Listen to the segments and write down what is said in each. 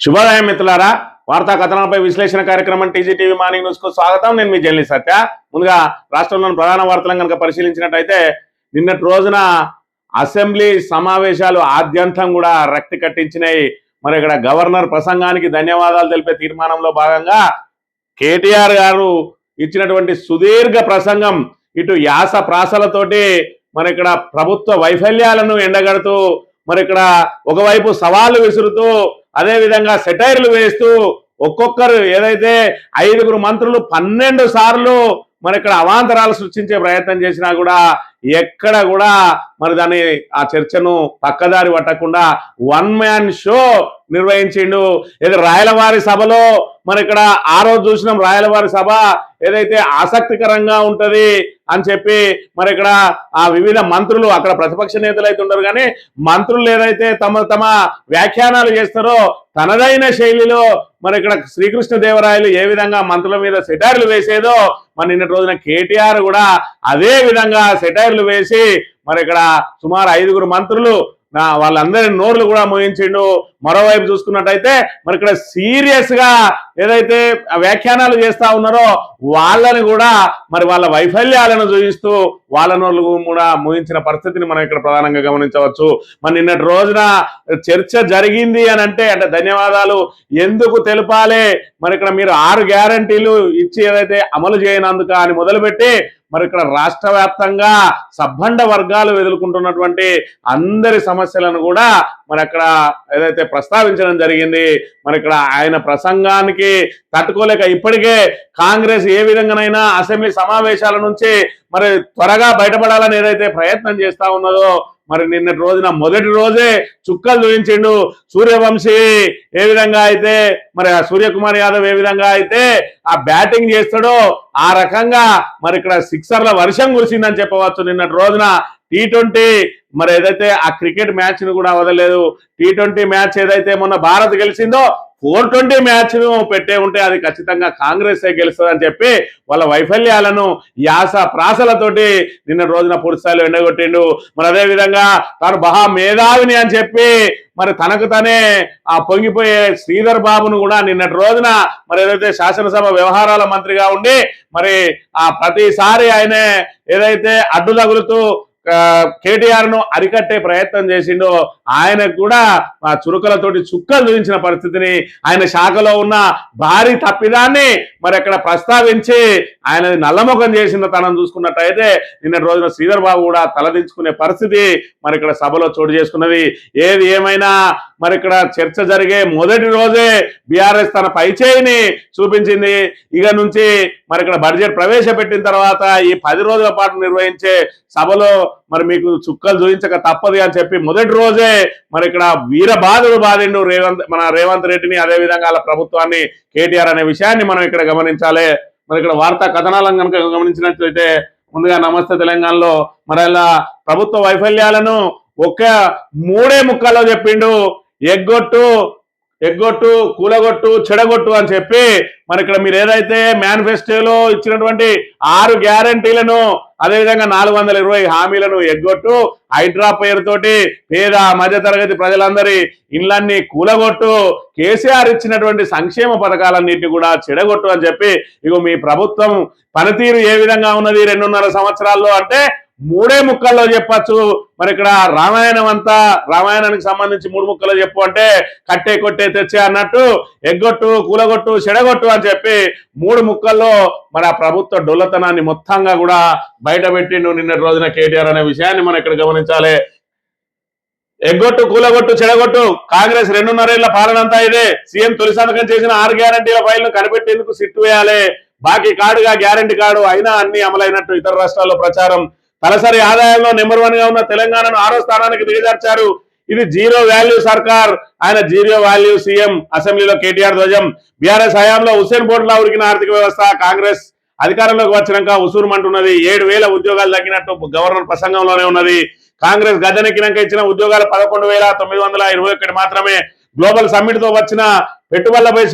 శుభోదయం మిత్రులారా, వార్తా కథనాలపై విశ్లేషణ కార్యక్రమం టీజీటీవీ మార్నింగ్ న్యూస్ కు స్వాగతం. నేను మీ జర్నలిస్ట్ సత్య. ముందుగా రాష్ట్రంలోని ప్రధాన వార్తలను కనుక పరిశీలించినట్టయితే నిన్నటి రోజున అసెంబ్లీ సమావేశాలు ఆద్యంతం కూడా రక్తి కట్టించినాయి. మరి ఇక్కడ గవర్నర్ ప్రసంగానికి ధన్యవాదాలు తెలిపే తీర్మానంలో భాగంగా కేటీఆర్ గారు ఇచ్చినటువంటి సుదీర్ఘ ప్రసంగం ఇటు యాస ప్రాసలతోటి మరి ఇక్కడ ప్రభుత్వ వైఫల్యాలను ఎండగడుతూ మరి ఇక్కడ ఒకవైపు సవాళ్లు విసురుతూ అదే విధంగా సెటైర్లు వేస్తూ ఒక్కొక్కరు ఏదైతే 5 మంత్రులు 12 సార్లు మరి ఇక్కడ అవాంతరాలు సృష్టించే ప్రయత్నం చేసినా కూడా ఎక్కడ కూడా మరి దాన్ని ఆ చర్చను పక్కదారి పట్టకుండా వన్ మ్యాన్ షో నిర్వహించిండు. ఏదో రాయలవారి సభలో మరి ఇక్కడ ఆ రోజు చూసినాం, రాయలవారి సభ ఏదైతే ఆసక్తికరంగా ఉంటది అని చెప్పి మరి ఇక్కడ ఆ వివిధ మంత్రులు అక్కడ ప్రతిపక్ష నేతలు అయితే ఉండరు, కానీ మంత్రులు ఏదైతే తమ వ్యాఖ్యానాలు చేస్తారో తనదైన శైలిలో మరి ఇక్కడ శ్రీకృష్ణదేవరాయలు ఏ విధంగా మంత్రుల మీద సెటైర్లు వేసేదో మరి నిన్నటి రోజున కేటీఆర్ కూడా అదే విధంగా సెటైర్లు వేసి మరి ఇక్కడ సుమారు 5 మంత్రులు వాళ్ళందరి నోర్లు కూడా మోయించిండు. మరోవైపు చూసుకున్నట్టయితే మరి ఇక్కడ సీరియస్ గా ఏదైతే వ్యాఖ్యానాలు చేస్తా ఉన్నారో వాళ్ళని కూడా మరి వాళ్ళ వైఫల్యాలను చూపిస్తూ వాళ్ళ నోర్లు కూడా మోయించిన పరిస్థితిని మనం ఇక్కడ ప్రధానంగా గమనించవచ్చు. మరి నిన్నటి రోజున చర్చ జరిగింది అని అంటే ధన్యవాదాలు ఎందుకు తెలపాలి, మరి ఇక్కడ మీరు 6 గ్యారంటీలు ఇచ్చి ఏదైతే అమలు చేయనందుక అని మొదలుపెట్టి మరి ఇక్కడ రాష్ట్ర వ్యాప్తంగా సబ్బండ వర్గాలు ఎదుర్కొంటున్నటువంటి అందరి సమస్యలను కూడా మరి అక్కడ ఏదైతే ప్రస్తావించడం జరిగింది. మరి ఇక్కడ ఆయన ప్రసంగానికి తట్టుకోలేక ఇప్పటికే కాంగ్రెస్ ఏ విధంగానైనా అసెంబ్లీ సమావేశాల నుంచి మరి త్వరగా బయటపడాలని ఏదైతే ప్రయత్నం చేస్తా ఉన్నదో మరి నిన్నటి రోజున మొదటి రోజే చుక్కలు చూపించిండు. సూర్యవంశీ ఏ విధంగా అయితే మరి సూర్యకుమార్ యాదవ్ ఏ విధంగా అయితే ఆ బ్యాటింగ్ చేస్తాడో ఆ రకంగా మరి ఇక్కడ సిక్సర్ల వర్షం కురిసిందని చెప్పవచ్చు. నిన్నటి రోజున T20 మరి ఏదైతే ఆ క్రికెట్ మ్యాచ్ ను కూడా వదలలేదు. T20 మ్యాచ్ ఏదైతే మొన్న భారత్ గెలిచిందో 420 మ్యాచ్ ను పెట్టే ఉంటే అది ఖచ్చితంగా కాంగ్రెస్ గెలుస్తుందని చెప్పి వాళ్ళ వైఫల్యాలను యాస ప్రాసలతోటి నిన్న రోజున పూర్తిస్థాయిలో ఎండగొట్టిండు. మరి అదే విధంగా తాను మహా మేధావిని అని చెప్పి మరి తనకు తనే ఆ పొంగిపోయే శ్రీధర్ బాబును కూడా నిన్నటి రోజున మరి ఏదైతే శాసనసభ వ్యవహారాల మంత్రిగా ఉండి మరి ఆ ప్రతిసారి ఆయన ఏదైతే అడ్డు తగులుతూ కేటీఆర్ ను అరికట్టే ప్రయత్నం చేసిండో ఆయనకు కూడా ఆ చురుకలతోటి చుక్కలు చూపించిన పరిస్థితిని, ఆయన శాఖలో ఉన్న భారీ తప్పిదాన్ని మరి అక్కడ ప్రస్తావించి ఆయన నల్లముఖం చేసిన తనం చూసుకున్నట్టయితే నిన్నటి రోజున శ్రీధర్ బాబు కూడా తలదించుకునే పరిస్థితి మరి ఇక్కడ సభలో చోటు చేసుకున్నది. ఏది ఏమైనా మరి ఇక్కడ చర్చ జరిగే మొదటి రోజే బీఆర్ఎస్ తన పైచేయిని చూపించింది. ఇక నుంచి మరి ఇక్కడ బడ్జెట్ ప్రవేశపెట్టిన తర్వాత ఈ 10 రోజుల పాటు నిర్వహించే సభలో మరి మీకు చుక్కలు చూపించక తప్పదు అని చెప్పి మొదటి రోజే మరి ఇక్కడ వీరబాదుడు బాధిండు రేవంత్ రెడ్డిని, అదేవిధంగా వాళ్ళ ప్రభుత్వాన్ని, కేటీఆర్ అనే విషయాన్ని మనం ఇక్కడ గమనించాలి. మరి ఇక్కడ వార్తా కథనాలను కనుక గమనించినట్లయితే ముందుగా నమస్తే తెలంగాణలో మరి అలా ప్రభుత్వ వైఫల్యాలను ఒక్క 3 ముక్కల్లో చెప్పిండు. ఎగ్గొట్టు, కూలగొట్టు, చెడగొట్టు అని చెప్పి మరి ఇక్కడ మీరు ఏదైతే మేనిఫెస్టోలో ఇచ్చినటువంటి 6 గ్యారంటీలను అదేవిధంగా 420 హామీలను ఎగ్గొట్టు, హైడ్రా పేరుతోటి పేద మధ్యతరగతి ప్రజలందరి ఇళ్లన్నీ కూలగొట్టు, కేసీఆర్ ఇచ్చినటువంటి సంక్షేమ పథకాలన్నింటినీ కూడా చెడగొట్టు అని చెప్పి ఇగో మీ ప్రభుత్వం పనితీరు ఏ విధంగా ఉన్నది 2.5 సంవత్సరాల్లో అంటే 3 ముక్కల్లో చెప్పచ్చు. మరి ఇక్కడ రామాయణానికి సంబంధించి 3 ముక్కల్లో చెప్పు అంటే కట్టే కొట్టే తెచ్చే అన్నట్టు ఎగ్గొట్టు, కూలగొట్టు, చెడగొట్టు అని చెప్పి 3 ముక్కల్లో మరి ఆ ప్రభుత్వ డొల్లతనాన్ని మొత్తంగా కూడా బయట పెట్టిండు నిన్నటి రోజున కేటీఆర్ అనే విషయాన్ని మనం ఇక్కడ గమనించాలి. ఎగ్గొట్టు, కూలగొట్టు, చెడగొట్టు, కాంగ్రెస్ 2.5 ఏళ్ల పాలన అంతా ఇదే. సీఎం తొలి సంతకం చేసిన 6 గ్యారంటీల ఫైల్ను కనిపెట్టేందుకు సిట్టు వేయాలి. బాకీ కాడుగా గ్యారంటీ కార్డు అయినా అన్ని అమలైనట్టు ఇతర రాష్ట్రాల్లో ప్రచారం. తలసరి ఆదాయంలో నెంబర్ 1 గా ఉన్న తెలంగాణను 6వ స్థానానికి దిగజార్చారు. ఇది జీరో వాల్యూ సర్కార్, ఆయన జీరో వాల్యూ సీఎం. అసెంబ్లీలో కేటీఆర్ ధ్వజం. బీఆర్ఎస్ హయాంలో హుస్సేన్ బోర్డులా ఉరికిన ఆర్థిక వ్యవస్థ. కాంగ్రెస్ అధికారంలోకి వచ్చినాక ఉసూరుమంటున్నది. 7,000 ఉద్యోగాలు తగ్గినట్టు గవర్నర్ ప్రసంగంలోనే ఉన్నది. కాంగ్రెస్ గద్దెనెక్కినాక ఇచ్చిన ఉద్యోగాలు 11,921 మాత్రమే. గ్లోబల్ సమ్మిట్ తో వచ్చిన పెట్టుబడులపై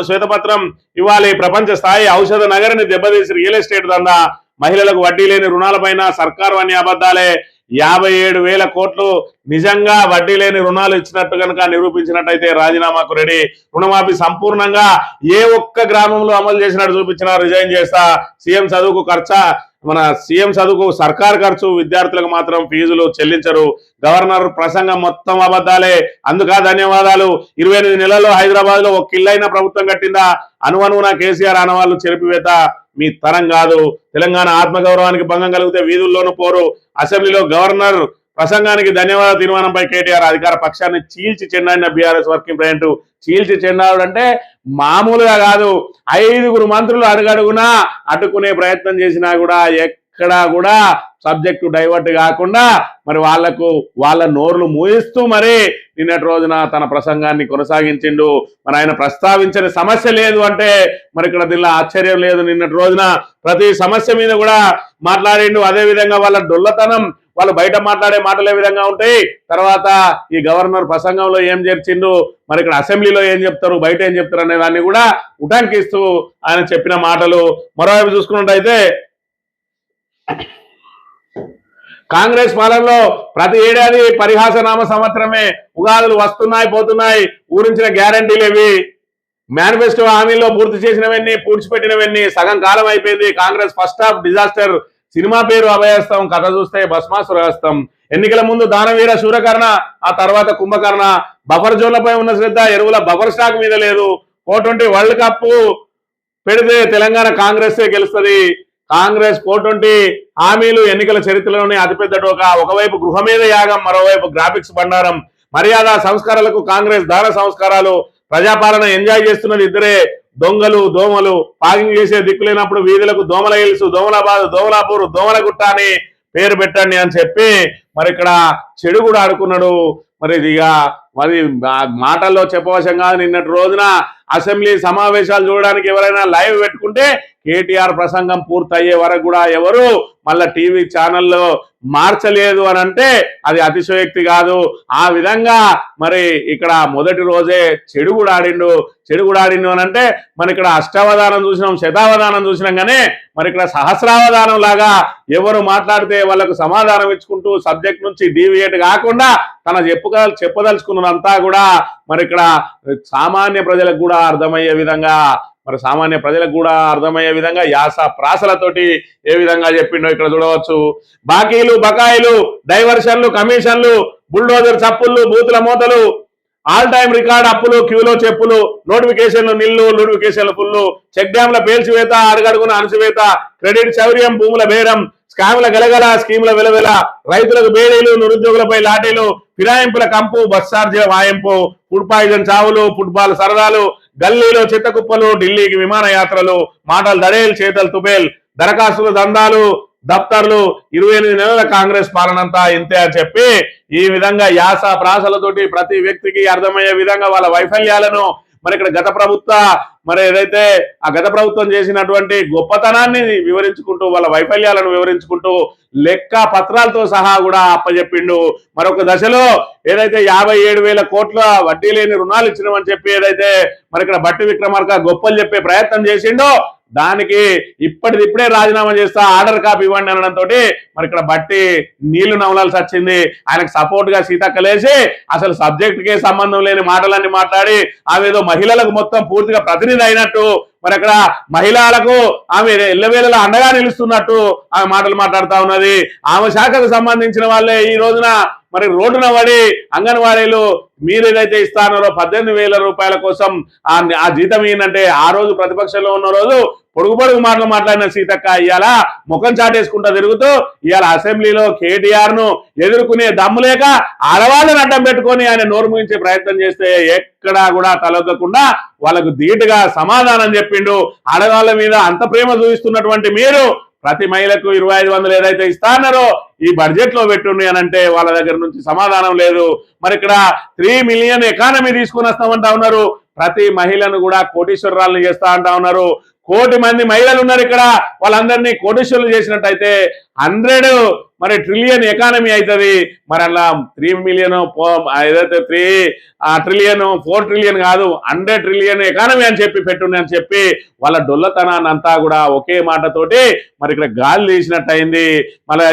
శ్వేతపత్రం ఇవ్వాలి. ప్రపంచ స్థాయి ఔషధ నగరిని దెబ్బతీసి రియల్ ఎస్టేట్ దందా. మహిళలకు వడ్డీ లేని రుణాలపైన సర్కారు అన్ని అబద్ధాలే. 57,000 కోట్లు నిజంగా వడ్డీ లేని రుణాలు ఇచ్చినట్టు కనుక నిరూపించినట్టయితే రాజీనామాకు రెడీ. రుణమాఫీ సంపూర్ణంగా ఏ ఒక్క గ్రామంలో అమలు చేసినట్టు చూపించినా రిజైన్ చేస్తా. సీఎం చదువుకు ఖర్చా సీఎం చదువుకు సర్కార్ ఖర్చు, విద్యార్థులకు మాత్రం ఫీజులు చెల్లించరు. గవర్నర్ ప్రసంగం మొత్తం అబద్ధాలే. అందుక ధన్యవాదాలు. 28 నెలల్లో హైదరాబాద్ లో ఒక ఇల్లైన ప్రభుత్వం కట్టిందా? అనువనువున కేసీఆర్ ఆనవాళ్లు చెరిపివేత మీ తరం కాదు. తెలంగాణ ఆత్మగౌరవానికి భంగం కలిగితే వీధుల్లోనూ పోరు. అసెంబ్లీలో గవర్నర్ ప్రసంగానికి ధన్యవాద తీర్మానంపై కేటీఆర్ అధికార పక్షాన్ని చీల్చి చెండాడిన బీఆర్ఎస్ వర్కింగ్ ప్రెసిడెంట్. చీల్చి చెండాడు అంటే మామూలుగా కాదు. 5 మంత్రులు అడుగడుగునా అడ్డుకునే ప్రయత్నం చేసినా కూడా ఎక్కడా కూడా సబ్జెక్టు డైవర్ట్ కాకుండా మరి వాళ్ళ నోర్లు మూయిస్తూ మరి నిన్నటి రోజున తన ప్రసంగాన్ని కొనసాగించిండు. మరి ఆయన ప్రస్తావించని సమస్య లేదు అంటే మరి ఇక్కడ దీనిలో ఆశ్చర్యం లేదు. నిన్నటి రోజున ప్రతి సమస్య మీద కూడా మాట్లాడిండు. అదేవిధంగా వాళ్ళ డొల్లతనం, వాళ్ళు బయట మాట్లాడే మాటలు ఏ విధంగా ఉంటాయి, తర్వాత ఈ గవర్నర్ ప్రసంగంలో ఏం చేర్చిండు, మరి ఇక్కడ అసెంబ్లీలో ఏం చెప్తారు, బయట ఏం చెప్తారు అనే దాన్ని కూడా ఉటంకిస్తూ ఆయన చెప్పిన మాటలు. మరోవైపు చూసుకున్నట్టయితే కాంగ్రెస్ పాలనలో ప్రతి ఏడాది పరిహాసనామ సంవత్సరమే. ఉగాదులు వస్తున్నాయి పోతున్నాయి, ఊరించిన గ్యారంటీలు ఇవి. మేనిఫెస్టో హామీల్లో పూర్తి చేసినవన్నీ, పూడ్చిపెట్టినవన్నీ. సగం కాలం అయిపోయింది. Congress first half disaster. Cinema పేరు అభయస్తం, కథ చూస్తే భస్మాసురహస్తం. ఎన్నికల ముందు దానవీర శూరకర్ణ, ఆ తర్వాత కుంభకర్ణ. బఫర్ జోన్లపై ఉన్న శ్రద్ధ ఎరువుల బఫర్ స్టాక్ మీద లేదు. T20 వరల్డ్ కప్ పెడితే తెలంగాణ కాంగ్రెస్ గెలుస్తుంది. కాంగ్రెస్ T20 హామీలు ఎన్నికల చరిత్రలోనే అతిపెద్ద టోకా. ఒకవైపు గృహ మీద యాగం, మరోవైపు గ్రాఫిక్స్ బండారం. మర్యాద సంస్కారాలకు కాంగ్రెస్ దాన సంస్కారాలు. ప్రజాపాలన ఎంజాయ్ చేస్తున్నది ఇద్దరే, దొంగలు దోమలు. పాగింగ్ చేసే దిక్కులేనప్పుడు వీధులకు దోమల హిల్స్, దోమలాబాద్, దోమలాపూర్, దోమలగుట్ట అని పేరు పెట్టండి అని చెప్పి మరి ఇక్కడ చెడు కూడా ఆడుకున్నాడు. మరి ఇక మరి మాటల్లో చెప్పవశం కాదు. నిన్నటి రోజున అసెంబ్లీ సమావేశాలు చూడడానికి ఎవరైనా లైవ్ పెట్టుకుంటే కేటీఆర్ ప్రసంగం పూర్తయ్యే వరకు కూడా ఎవరు మళ్ళా టీవీ ఛానల్లో మార్చలేదు అని అంటే అది అతిశయోక్తి కాదు. ఆ విధంగా మరి ఇక్కడ మొదటి రోజే చెడు కూడా ఆడిండు అని అంటే మరి ఇక్కడ అష్టావధానం చూసినాం, శతావధానం చూసినాం, కానీ మరి ఇక్కడ సహస్రావధానం లాగా ఎవరు మాట్లాడితే వాళ్ళకు సమాధానం ఇచ్చుకుంటూ సబ్జెక్ట్ నుంచి డీవియేట్ కాకుండా తన చెప్పదలుచుకున్నదంతా కూడా మరి ఇక్కడ సామాన్య ప్రజలకు కూడా అర్థమయ్యే విధంగా యాస ప్రాసలతోటి ఏ విధంగా చెప్పిండో ఇక్కడ చూడవచ్చు. బాకీలు, బకాయిలు, డైవర్షన్లు, కమిషన్లు, బుల్డోజర్ చప్పుళ్ళు, బూతుల మూతలు, ఆల్ టైమ్ రికార్డ్ అప్పులు, క్యూలో చెప్పులు, నోటిఫికేషన్లు నిల్లు, నోటిఫికేషన్లు ఫుల్లు, చెక్ డ్యాంల పేల్చివేత, అడుగడుగున అణచివేత, క్రెడిట్ చౌర్యం, భూముల బేరం, స్కాముల గలగల, స్కీముల వెలవెల, రైతులకు బేడీలు, నిరుద్యోగులపై లాఠీలు, ఫిరాయింపుల కంపు, బస్ ఛార్జీల వాయింపు, ఫుడ్ పాయిజన్ చావులు, ఫుట్బాల్ సరదాలు, గల్లీలో చెత్త కుప్పలు, ఢిల్లీకి విమానయాత్రలు, మాటలు దడేలు, చేతలు తుబేల్, దరఖాస్తుల దందాలు, దఫ్తర్లు. 28 నెలల కాంగ్రెస్ పాలనంతా ఇంతే అని చెప్పి ఈ విధంగా యాస ప్రాసలతోటి ప్రతి వ్యక్తికి అర్థమయ్యే విధంగా వాళ్ళ వైఫల్యాలను మరి ఇక్కడ ఏదైతే ఆ గత ప్రభుత్వం చేసినటువంటి గొప్పతనాన్ని వివరించుకుంటూ వాళ్ళ వైఫల్యాలను వివరించుకుంటూ లెక్క పత్రాలతో సహా కూడా అప్పచెప్పిండు. మరొక దశలో ఏదైతే 57,000 కోట్ల వడ్డీ లేని రుణాలు ఇచ్చినామని చెప్పి ఏదైతే మరి ఇక్కడ బట్టి విక్రమార్క గొప్పలు చెప్పే ప్రయత్నం చేసిండో దానికి ఇప్పుడే రాజీనామా చేస్తా, ఆర్డర్ కాపీ ఇవ్వండి అనడంతో మరి ఇక్కడ బట్టి నీళ్లు నవలాల్సి వచ్చింది. ఆయనకు సపోర్ట్ గా సీతక్కలేసి అసలు సబ్జెక్ట్ కే సంబంధం లేని మాటలన్నీ మాట్లాడి ఆమె మహిళలకు మొత్తం పూర్తిగా ప్రతినిధి అయినట్టు, మరి అక్కడ మహిళలకు ఆమె ఎల్లవేళలా అండగా నిలుస్తున్నట్టు ఆమె మాటలు మాట్లాడుతా ఉన్నది. ఆమె శాఖకు సంబంధించిన వాళ్ళే ఈ రోజున మరి రోడ్డున పడి అంగన్వాడీలు మీరు ఏదైతే ఇస్తారో 18,000 రూపాయల కోసం ఆ జీతం ఏంటంటే ఆ రోజు ప్రతిపక్షంలో ఉన్న రోజు పొడుగు మాటలు మాట్లాడిన సీతక్క ఇవాళ ముఖం చాటేసుకుంటా తిరుగుతూ ఇవాళ అసెంబ్లీలో కేటీఆర్ ను ఎదుర్కొనే దమ్ము లేక ఆడవాళ్ళని అడ్డం పెట్టుకొని ఆయన నోరు ముగించే ప్రయత్నం చేస్తే ఎక్కడా కూడా తలొగ్గకుండా వాళ్ళకు ధీటుగా సమాధానం చెప్పిండు. ఆడవాళ్ళ మీద అంత ప్రేమ చూపిస్తున్నటువంటి మీరు ప్రతి మహిళకు 2,500 ఏదైతే ఇస్తారో ఈ బడ్జెట్ లో పెట్టుండి అని అంటే వాళ్ళ దగ్గర నుంచి సమాధానం లేదు. మరి ఇక్కడ 3 మిలియన్ ఎకానమీ తీసుకుని వస్తామంటా ఉన్నారు. ప్రతి మహిళను కూడా కోటీశ్వరాలను చేస్తా అంటా ఉన్నారు. 1,000,000 మంది మహిళలు ఉన్నారు ఇక్కడ. వాళ్ళందరినీ కోటీశ్వరులు చేసినట్టయితే 100 మరి ట్రిలియన్ ఎకానమీ అవుతుంది. మరి అలా 3 మిలియన్ ఏదైతే 3 ట్రిలియన్ 4 ట్రిలియన్ కాదు 100 ట్రిలియన్ ఎకానమీ అని చెప్పి పెట్టుండి అని చెప్పి వాళ్ళ డొల్లతనాన్ని అంతా కూడా ఒకే మాటతోటి మరి ఇక్కడ గాలి తీసినట్టు అయింది. మళ్ళీ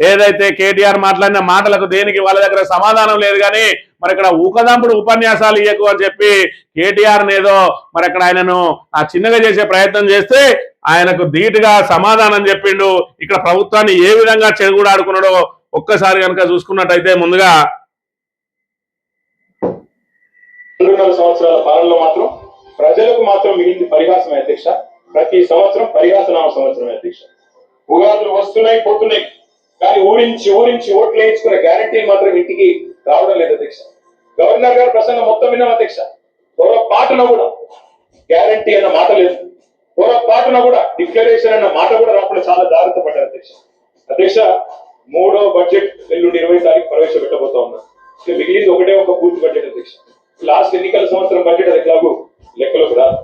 ఏదైతే కేటీఆర్ మాట్లాడిన మాటలకు దేనికి వాళ్ళ దగ్గర సమాధానం లేదు. కానీ మరి ఇక్కడ ఊకదంపుడు ఉపన్యాసాలు ఇయ్యకు అని చెప్పి కేటీఆర్ ఏదో మరి అక్కడ ఆయనను చిన్నగా చేసే ప్రయత్నం చేస్తే ఆయనకు ధీటుగా సమాధానం చెప్పిండు. ఇక్కడ ప్రభుత్వాన్ని ఏ విధంగా చెడుగుడు ఆడుకున్నాడో ఒక్కసారి కనుక చూసుకున్నట్టయితే ముందుగా 2.5 సంవత్సరాల పాలనలో మాత్రం ప్రజలకు మాత్రం మిగిలింది పరిహాసమే అధ్యక్ష. ప్రతి సంవత్సరం పరిహాసనామ సంవత్సరమే అధ్యక్ష. ఉగాదులు వస్తున్నాయి పోతున్నాయి కానీ ఊరించి ఓట్లు వేయించుకున్న గ్యారంటీలు మాత్రం ఇంటికి రావడం లేదు అధ్యక్ష. గవర్నర్ గారు ప్రసంగం మొత్తం విన్నాం అధ్యక్ష. పొరపాటున కూడా గ్యారంటీ అన్న మాట లేదు, పొరపాటున కూడా డిక్లరేషన్ అన్న మాట కూడా రాకుండా చాలా జాగ్రత్త పడ్డారు అధ్యక్ష. అధ్యక్ష 3వ బడ్జెట్ ఎల్లుండి 20 తారీఖు ప్రవేశపెట్టబోతా ఉన్నారు. మిగిలింది ఒకటే ఒక పూర్తి బడ్జెట్ అధ్యక్ష. లాస్ట్ ఎన్నికల సంవత్సరం బడ్జెట్ అది ఎట్లాగూ లెక్కలోకి రాదు.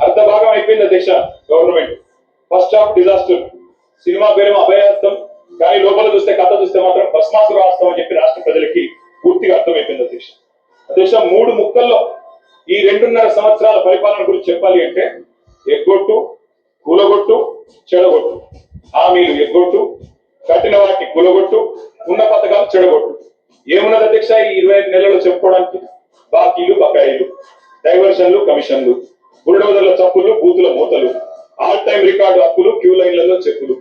అర్ధ భాగం అయిపోయింది అధ్యక్ష. Government first half disaster, cinema పేరేమో అభయాస్తం కానీ లోపల చూస్తే కథ చూస్తే మాత్రం భస్మాసుర రాస్తాం అని చెప్పి రాష్ట్ర ప్రజలకి పూర్తిగా అర్థమైపోయింది అధ్యక్ష. అధ్యక్ష 3 ముక్కల్లో ఈ 2.5 సంవత్సరాల పరిపాలన గురించి చెప్పాలి అంటే ఎగ్గొట్టు, కూలగొట్టు, చెడగొట్టు. హామీలు ఎగ్గొట్టు, కట్టిన వాటిని కూలగొట్టు, ఉన్న పథకాలు చెడగొట్టు. ఏమున్నది అధ్యక్ష ఈ 25 నెలల్లో చెప్పుకోవడానికి? బాకీలు, బకాయిలు, డైవర్షన్లు, కమిషన్లు, బుల్డోజర్ల చప్పులు, బూతుల మూతలు, ఆల్ టైమ్ రికార్డు అప్పులు, క్యూ లైన్లలో చెప్పులు,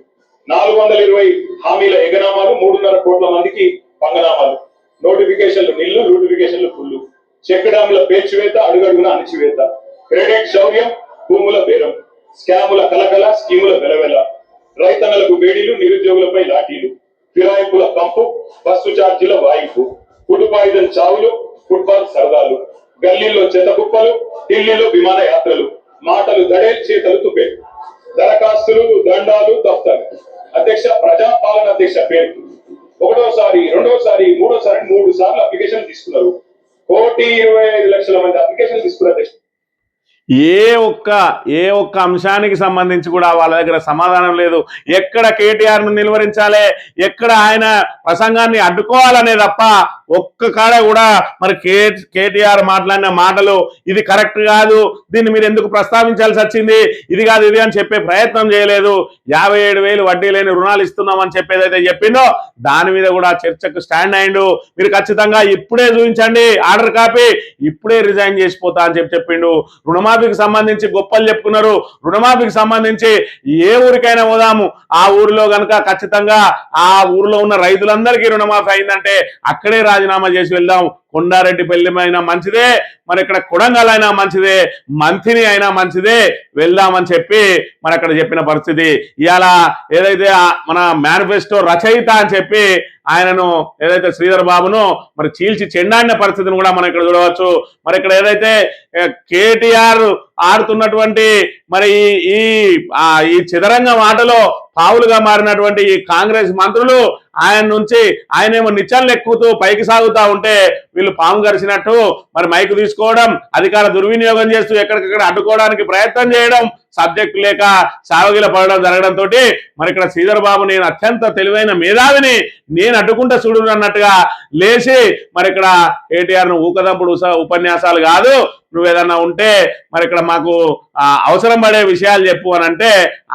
420 హామీల ఎగనామాలు, 3.5 కోట్ల మందికి పంగనామాలు, నోటిఫికేషన్లు నిల్లు, నోటిఫికేషన్లు ఫుల్లు, చెక్ డ్యాముల పేర్చివేత, అడుగడుగున అణిచివేత, క్రెడిట్ శౌర్యం, భూముల బేరం, స్కాముల కలకల, స్కీముల వెలవెల, రైతన్నలకు వేడిలు, నిరుద్యోగులపై లాఠీలు, ఫిరాయింపుల కంపు, బస్సు ఛార్జీల వాయింపు, కుటుంబాయుధం చావులు, ఫుట్బాల్ సరదాలు, గల్లీల్లో చెత్త కుప్పలు, ఢిల్లీలో విమాన యాత్రలు, మాటలు దడేలు, చేతలు తుపే, దరఖాస్తులు, దండాలు, దఫ్తర్లు. అధ్యక్ష ప్రజాపాలన అధ్యక్ష పేరు 1వసారి 2వసారి 3వసారి 3 సార్లు అప్లికేషన్ తీసుకున్నారు. 1,25,00,000 మంది అప్లికేషన్ తీసుకున్నారు అధ్యక్ష. ఏ ఒక్క అంశానికి సంబంధించి కూడా వాళ్ళ దగ్గర సమాధానం లేదు. ఎక్కడ కేటీఆర్ను నిలువరించాలి, ఎక్కడ ఆయన ప్రసంగాన్ని అడ్డుకోవాలనే తప్ప ఒక్క కాడ కూడా మరి కేటీఆర్ మాట్లాడిన మాటలు ఇది కరెక్ట్ కాదు, దీన్ని మీరు ఎందుకు ప్రస్తావించాల్సి వచ్చింది, ఇది కాదు ఇది అని చెప్పే ప్రయత్నం చేయలేదు. 57,000 వడ్డీ లేని రుణాలు ఇస్తున్నామని చెప్పేదైతే చెప్పిందో దాని మీద కూడా చర్చకు స్టాండ్ అయ్యిండు. మీరు ఖచ్చితంగా ఇప్పుడే చూపించండి ఆర్డర్ కాపీ, ఇప్పుడే రిజైన్ చేసిపోతా అని చెప్పిండు. రుణమాఫీకి సంబంధించి గొప్పలు చెప్పుకున్నారు. రుణమాఫీకి సంబంధించి ఏ ఊరికైనా పోదాము, ఆ ఊరిలో కనుక ఖచ్చితంగా ఆ ఊరిలో ఉన్న రైతులందరికీ రుణమాఫీ అయిందంటే అక్కడే రాజీనామా చేసి వెళ్దాం. కొండారెడ్డి పెళ్లి అయినా మంచిదే, మరి ఇక్కడ కొడంగల్ అయినా మంచిదే, మంత్రిని అయినా మంచిదే, వెళ్దామని చెప్పి మరి అక్కడ చెప్పిన పరిస్థితి. ఇవాళ ఏదైతే మన మేనిఫెస్టో రచయిత అని చెప్పి ఆయనను ఏదైతే శ్రీధర్ బాబును మరి చీల్చి చెండాడిన పరిస్థితిని కూడా మనం ఇక్కడ చూడవచ్చు. మరి ఇక్కడ ఏదైతే కేటీఆర్ ఆడుతున్నటువంటి మరి ఈ చదరంగం ఆటలో పావులుగా మారినటువంటి ఈ కాంగ్రెస్ మంత్రులు ఆయన నుంచి ఆయనేమో నిచ్చెనలు ఎక్కుతూ పైకి సాగుతూ ఉంటే వీళ్ళు పాము గరిచినట్టు మరి మైకు తీసుకోవడం, అధికార దుర్వినియోగం చేస్తూ ఎక్కడికక్కడ అడ్డుకోవడానికి ప్రయత్నం చేయడం, సబ్జెక్టు లేక సావగిల పడడం జరగడంతో మరి ఇక్కడ శ్రీధర్ బాబు నేను అత్యంత తెలివైన మేధావిని, నేను అడ్డుకుంటా చూడు అన్నట్టుగా లేచి మరి ఇక్కడ కేటీఆర్ను ఊకదంపుడు ఉపన్యాసాలు కాదు, నువ్వేదన్నా ఉంటే మరి ఇక్కడ మాకు అవసరం పడే విషయాలు చెప్పు అని అంటే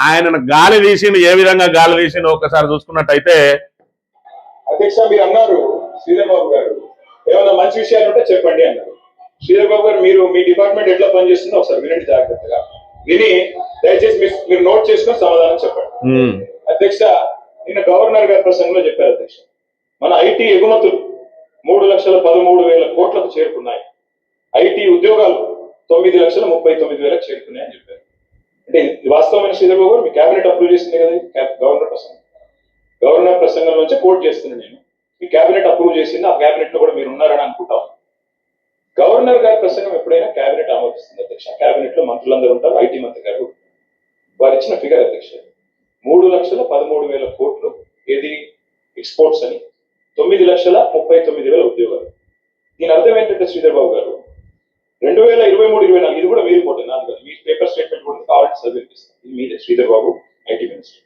ఆయనను గాలి తీసిండు. ఏ విధంగా గాలి తీసిండు ఒక్కసారి చూసుకున్నట్టయితే అధ్యక్ష మీరు అన్నారు శ్రీధర్ బాబు గారు ఏమైనా మంచి విషయాలు ఉంటే చెప్పండి అన్నారు. శ్రీధర్ బాబు గారు మీరు మీ డిపార్ట్మెంట్ ఎట్లా పనిచేస్తుందో ఒకసారి వినండి జాగ్రత్తగా, విని దయచేసి మీరు నోట్ చేసుకుని సమాధానం చెప్పండి. అధ్యక్ష నిన్న గవర్నర్ గారి ప్రసంగంలో చెప్పారు అధ్యక్ష, మన ఐటీ ఎగుమతులు 3,13,000 కోట్లకు చేరుకున్నాయి, ఐటీ ఉద్యోగాలు 9,39,000 చేరుకున్నాయని చెప్పారు. అంటే వాస్తవమైన శ్రీధర్ బాబు గారు మీ కేబినెట్ అప్రూవ్ చేసింది కదా గవర్నర్ ప్రసంగం, గవర్నర్ ప్రసంగం నుంచి కోట్ చేస్తున్నాను నేను, మీ కేబినెట్ అప్రూవ్ చేసింది, ఆ కేబినెట్ లో కూడా మీరు ఉన్నారని అనుకుంటాం. గవర్నర్ గారి ప్రసంగం ఎప్పుడైనా కేబినెట్ ఆమోదిస్తుంది అధ్యక్ష, కేబినెట్ లో మంత్రులందరూ ఉంటారు, ఐటీ మంత్రి గారు వారు ఇచ్చిన ఫిగర్ అధ్యక్ష 3,13,000 కోట్లు ఏది ఎక్స్పోర్ట్స్ అని, 9,39,000 ఉద్యోగాలు. దీని అర్థం ఏంటంటే శ్రీధర్ బాబు గారు 2023-24 ఇది కూడా మీ రిపోర్ట్ నాది కాదు, మీ పేపర్ స్టేట్మెంట్ కూడా కావాలంటే చదివిపిస్తాను, ఇది మీదే శ్రీధర్ బాబు ఐటీ మినిస్టర్.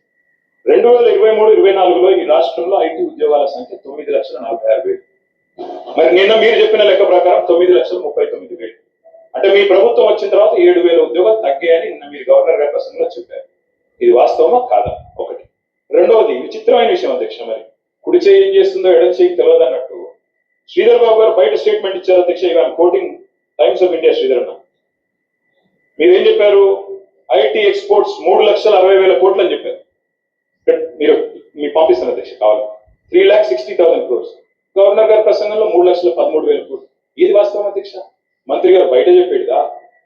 2023-24 రాష్ట్రంలో ఐటీ ఉద్యోగాల సంఖ్య 9,46,000. మరి నిన్న మీరు చెప్పిన లెక్క ప్రకారం 9,39,000. అంటే మీ ప్రభుత్వం వచ్చిన తర్వాత 7,000 ఉద్యోగాలు తగ్గాయని నిన్న మీరు గవర్నర్ గారి ప్రసంగంలో చెప్పారు. ఇది వాస్తవమా కాదా? ఒకటి. రెండవది విచిత్రమైన విషయం అధ్యక్ష, మరి కుడి చేయి ఏం చేస్తుందో ఎడం చేయి తెలియదు అన్నట్టు శ్రీధర్ బాబు గారు బయట స్టేట్మెంట్ ఇచ్చారు అధ్యక్ష. ఇవాళ coating times of India Sridhar అన్న, మీరేం చెప్పారు? ఐటీ ఎక్స్పోర్ట్స్ 3,60,000 కోట్లు అని చెప్పారు. మీరు పంపిస్తున్న అధ్యక్ష కావాలి 3,60,000 crores. గవర్నర్ గారి ప్రసంగంలో 3,13,000 కోట్లు. ఇది వాస్తవం అధ్యక్ష? మంత్రి గారు బయట చెప్పేదా?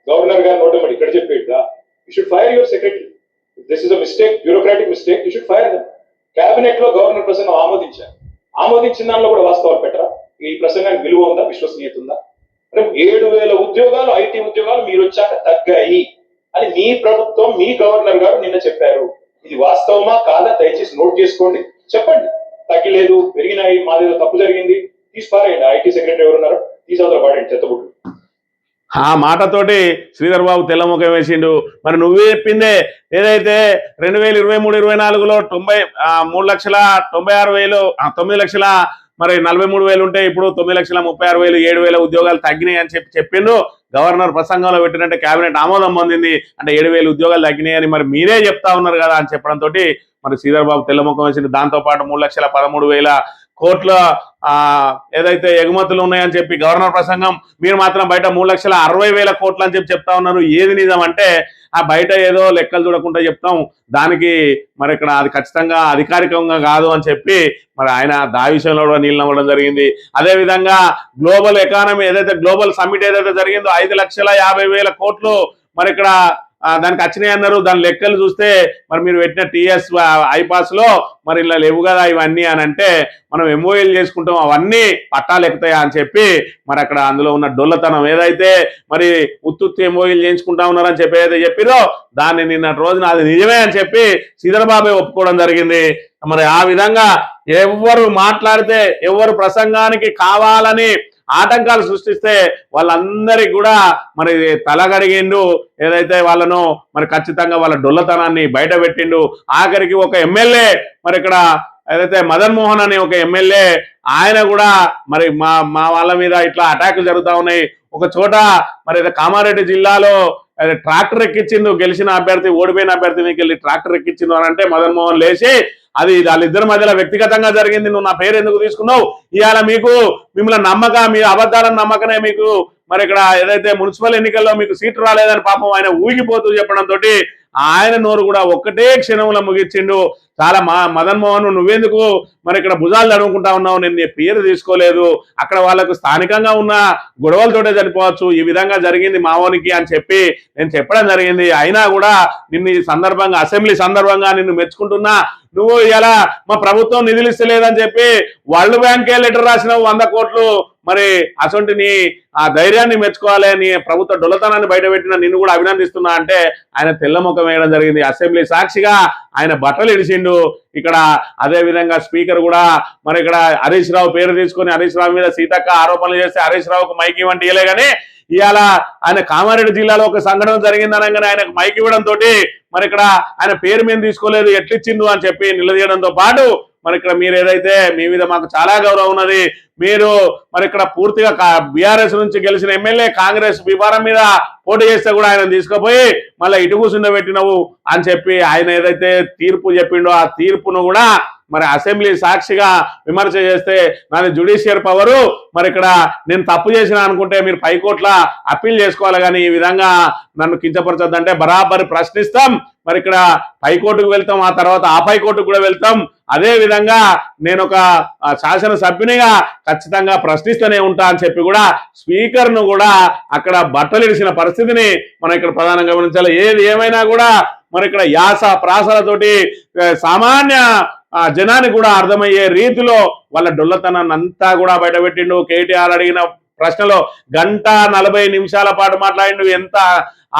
గవర్నర్ గారు నోటమడి ఇక్కడ చెప్పేదా? You should fire your secretary. This is a mistake, bureaucratic mistake. You should fire them. Cabinet లో గవర్నర్ ప్రసంగం ఆమోదించిన దానిలో కూడా వాస్తవాలు పెట్టరా? ఈ ప్రసంగానికి విలువ ఉందా, విశ్వసనీయత ఉందా? 7,000 ఉద్యోగాలు ఐటీ ఉద్యోగాలు మీరు వచ్చాక తగ్గాయి అని మీ ప్రభుత్వం, మీ గవర్నర్ గారు నిన్న చెప్పారు. ఇది వాస్తవమా కాదా? దయచేసి నోట్ చేసుకోండి, చెప్పండి. తగ్గలేదు, పెరిగినాయి, మాదేదో తప్పు జరిగింది, తీసిపారేయండి. ఐటీ సెక్రటరీ ఎవరున్నారు, తీసవతల పాడండి చెత్తబుట్లు. ఆ మాటతోటి శ్రీధర్ బాబు తెల్లముఖం వేసిండు. మరి నువ్వే చెప్పిందే ఏదైతే 2023-24లో 3,96,000 9,00,000 మరి 43,000 ఉంటే ఇప్పుడు 9,36,000 7,000 ఉద్యోగాలు తగ్గినాయి అని చెప్పిండు. గవర్నర్ ప్రసంగంలో పెట్టినట్టే కేబినెట్ ఆమోదం పొందింది. అంటే 7,000 ఉద్యోగాలు తగ్గినాయి అని మరి మీరే చెప్తా ఉన్నారు కదా అని చెప్పడంతో మరి శ్రీధర్ బాబు తెల్లముఖం వేసింది. దాంతో పాటు 3,13,000 కోట్ల ఏదైతే ఎగుమతులు ఉన్నాయని చెప్పి గవర్నర్ ప్రసంగం, మీరు మాత్రం బయట 3,60,000 కోట్లు అని చెప్తా ఉన్నారు. ఏది నిజం అంటే ఆ బయట ఏదో లెక్కలు చూడకుండా చెప్తాం, దానికి మరి ఇక్కడ అది ఖచ్చితంగా అధికారికంగా కాదు అని చెప్పి మరి ఆయన దా విషయంలో కూడా నీళ్ళు నవ్వడం జరిగింది. అదేవిధంగా గ్లోబల్ ఎకానమీ ఏదైతే గ్లోబల్ సమ్మిట్ ఏదైతే జరిగిందో 5,50,000 కోట్లు మరి ఇక్కడ దానికి వచ్చినాయి అన్నారు. దాని లెక్కలు చూస్తే మరి మీరు పెట్టిన టీఎస్ ఐపాస్ లో మరి ఇలా లేవు కదా ఇవన్నీ అని అంటే మనం ఎంఓఏలు చేసుకుంటాం, అవన్నీ పట్టాలు ఎక్కుతాయా అని చెప్పి మరి అక్కడ అందులో ఉన్న డొల్లతనం ఏదైతే మరి ఉత్తుత్తి ఎంఓఏలు చేయించుకుంటా ఉన్నారని చెప్పి ఏదైతే చెప్పిరో దాన్ని నిన్న రోజున అది నిజమే అని చెప్పి శ్రీధర్ బాబే ఒప్పుకోవడం జరిగింది. మరి ఆ విధంగా ఎవరు మాట్లాడితే, ఎవరు ప్రసంగానికి కావాలని ఆటంకాలు సృష్టిస్తే వాళ్ళందరికీ కూడా మరి తలగడిగిండు. ఏదైతే వాళ్ళను మరి ఖచ్చితంగా వాళ్ళ డొల్లతనాన్ని బయట పెట్టిండు. ఆఖరికి ఒక ఎమ్మెల్యే మరి ఇక్కడ ఏదైతే మదన్ మోహన్ అనే ఒక ఎమ్మెల్యే ఆయన కూడా మరి మా వాళ్ళ మీద ఇట్లా అటాకులు జరుగుతూ ఉన్నాయి. ఒక చోట మరి కామారెడ్డి జిల్లాలో ట్రాక్టర్ ఎక్కించిండు, గెలిచిన అభ్యర్థి ఓడిపోయిన అభ్యర్థి మీకు వెళ్ళి ట్రాక్టర్ ఎక్కించిండు అని అంటే మదన్ మోహన్ లేచి అది వాళ్ళిద్దరి మధ్యలో వ్యక్తిగతంగా జరిగింది, నువ్వు నా పేరు ఎందుకు తీసుకున్నావు, ఇవాళ మిమ్మల్ని నమ్మక, మీ అబద్ధాలను నమ్మకనే మీకు మరి ఇక్కడ ఏదైతే మున్సిపల్ ఎన్నికల్లో మీకు సీటు రాలేదని పాపం ఆయన ఊగిపోతూ చెప్పడంతో ఆయన నోరు కూడా ఒక్కటే క్షణంలో ముగిచ్చిండు. చాలా మదన్ మోహన్ నువ్వెందుకు మరి ఇక్కడ భుజాలు తడుముకుంటా ఉన్నావు, నేను నీ పేరు తీసుకోలేదు, అక్కడ వాళ్ళకు స్థానికంగా ఉన్న గొడవలతోటే చనిపోవచ్చు, ఈ విధంగా జరిగింది మావోనికి అని చెప్పి నేను చెప్పడం జరిగింది. అయినా కూడా నిన్ను ఈ సందర్భంగా అసెంబ్లీ సందర్భంగా నిన్ను మెచ్చుకుంటున్నా. నువ్వు ఇలా మా ప్రభుత్వం నిధులు ఇస్తలేదని చెప్పి వరల్డ్ బ్యాంకే లెటర్ రాసినావు 100 కోట్లు. మరి అసొంటి నీ ఆ ధైర్యాన్ని మెచ్చుకోవాలి, నీ ప్రభుత్వ డొల్లతనాన్ని బయటపెట్టిన నిన్ను కూడా అభినందిస్తున్నా అంటే ఆయన తెల్లముఖం వేయడం జరిగింది. అసెంబ్లీ సాక్షిగా ఆయన బట్టలు ఇడిచిండు ఇక్కడ. అదే విధంగా స్పీకర్ కూడా మరి ఇక్కడ హరీష్ రావు పేరు తీసుకొని హరీష్ రావు మీద సీతక్క ఆరోపణలు చేస్తే హరీష్ రావుకు మైక్ ఇవ్వండి ఇవ్వలే కానీ ఇవాళ ఆయన కామారెడ్డి జిల్లాలో ఒక సంఘటన జరిగింది అనగానే ఆయనకు మైక్ ఇవ్వడంతో మరి ఇక్కడ ఆయన పేరు మేము తీసుకోలేదు, ఎట్లిచ్చిండు అని చెప్పి నిలదీయడంతో పాటు మరి ఇక్కడ మీరు ఏదైతే మీ మీద మాకు చాలా గౌరవం ఉన్నది, మీరు మరి ఇక్కడ పూర్తిగా బీఆర్ఎస్ నుంచి గెలిచిన ఎమ్మెల్యే కాంగ్రెస్ వివారం మీద పోటీ చేస్తే కూడా ఆయన తీసుకుపోయి మళ్ళీ ఇటు కూర్చుండబెట్టినవు అని చెప్పి ఆయన ఏదైతే తీర్పు చెప్పిండో ఆ తీర్పును కూడా మరి అసెంబ్లీ సాక్షిగా విమర్శ చేస్తే నాది జ్యుడిషియల్ పవరు, మరి ఇక్కడ నేను తప్పు చేసిన అనుకుంటే మీరు పైకోట్ల అప్పీల్ చేసుకోవాలి, కానీ ఈ విధంగా నన్ను కించపరచొద్దంటే బరాబరి ప్రశ్నిస్తాం. మరి ఇక్కడ హైకోర్టుకు వెళ్తాం, ఆ తర్వాత ఆ పైకోర్టుకు కూడా వెళ్తాం. అదే విధంగా నేను ఒక శాసనసభ్యునిగా ఖచ్చితంగా ప్రశ్నిస్తూనే ఉంటా అని చెప్పి కూడా స్పీకర్ను కూడా అక్కడ బట్టలిడిసిన పరిస్థితిని మనం ఇక్కడ ప్రధానంగా గమనించాలి. ఏది ఏమైనా కూడా మరి ఇక్కడ యాస ప్రాసలతోటి సామాన్య జనానికి కూడా అర్థమయ్యే రీతిలో వాళ్ళ డొల్లతనాన్ని అంతా కూడా బయటపెట్టిండు. కేటీఆర్ అడిగిన ప్రశ్నలో 1:40 పాటు మాట్లాడిండు. ఎంత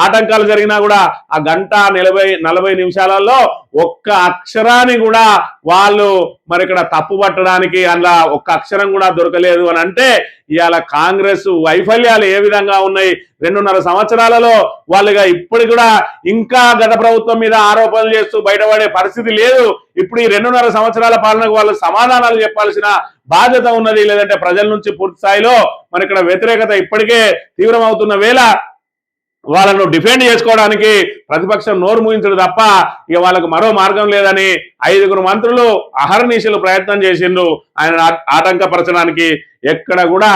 ఆటంకాలు జరిగినా కూడా ఆ 1:40 నిమిషాలలో ఒక్క అక్షరాన్ని కూడా వాళ్ళు మరి ఇక్కడ తప్పు పట్టడానికి అందులో ఒక్క అక్షరం కూడా దొరకలేదు అని అంటే ఇవాళ కాంగ్రెస్ వైఫల్యాలు ఏ విధంగా ఉన్నాయి. 2.5 సంవత్సరాలలో వాళ్ళుగా ఇప్పటికి కూడా ఇంకా గత ప్రభుత్వం మీద ఆరోపణలు చేస్తూ బయటపడే పరిస్థితి లేదు. ఇప్పుడు ఈ 2.5 సంవత్సరాల పాలనకు వాళ్ళు సమాధానాలు చెప్పాల్సిన బాధ్యత ఉన్నది. లేదంటే ప్రజల నుంచి పూర్తి స్థాయిలో మరి ఇక్కడ వ్యతిరేకత ఇప్పటికే తీవ్రమవుతున్న వేళ వాళ్ళను డిఫెండ్ చేసుకోవడానికి ప్రతిపక్షం నోరు మూయించడు తప్ప ఇక వాళ్ళకు మరో మార్గం లేదని 5 మంత్రులు అహర్నిశలు ప్రయత్నం చేసిండు ఆయన ఆటంకపరచడానికి. ఎక్కడ కూడా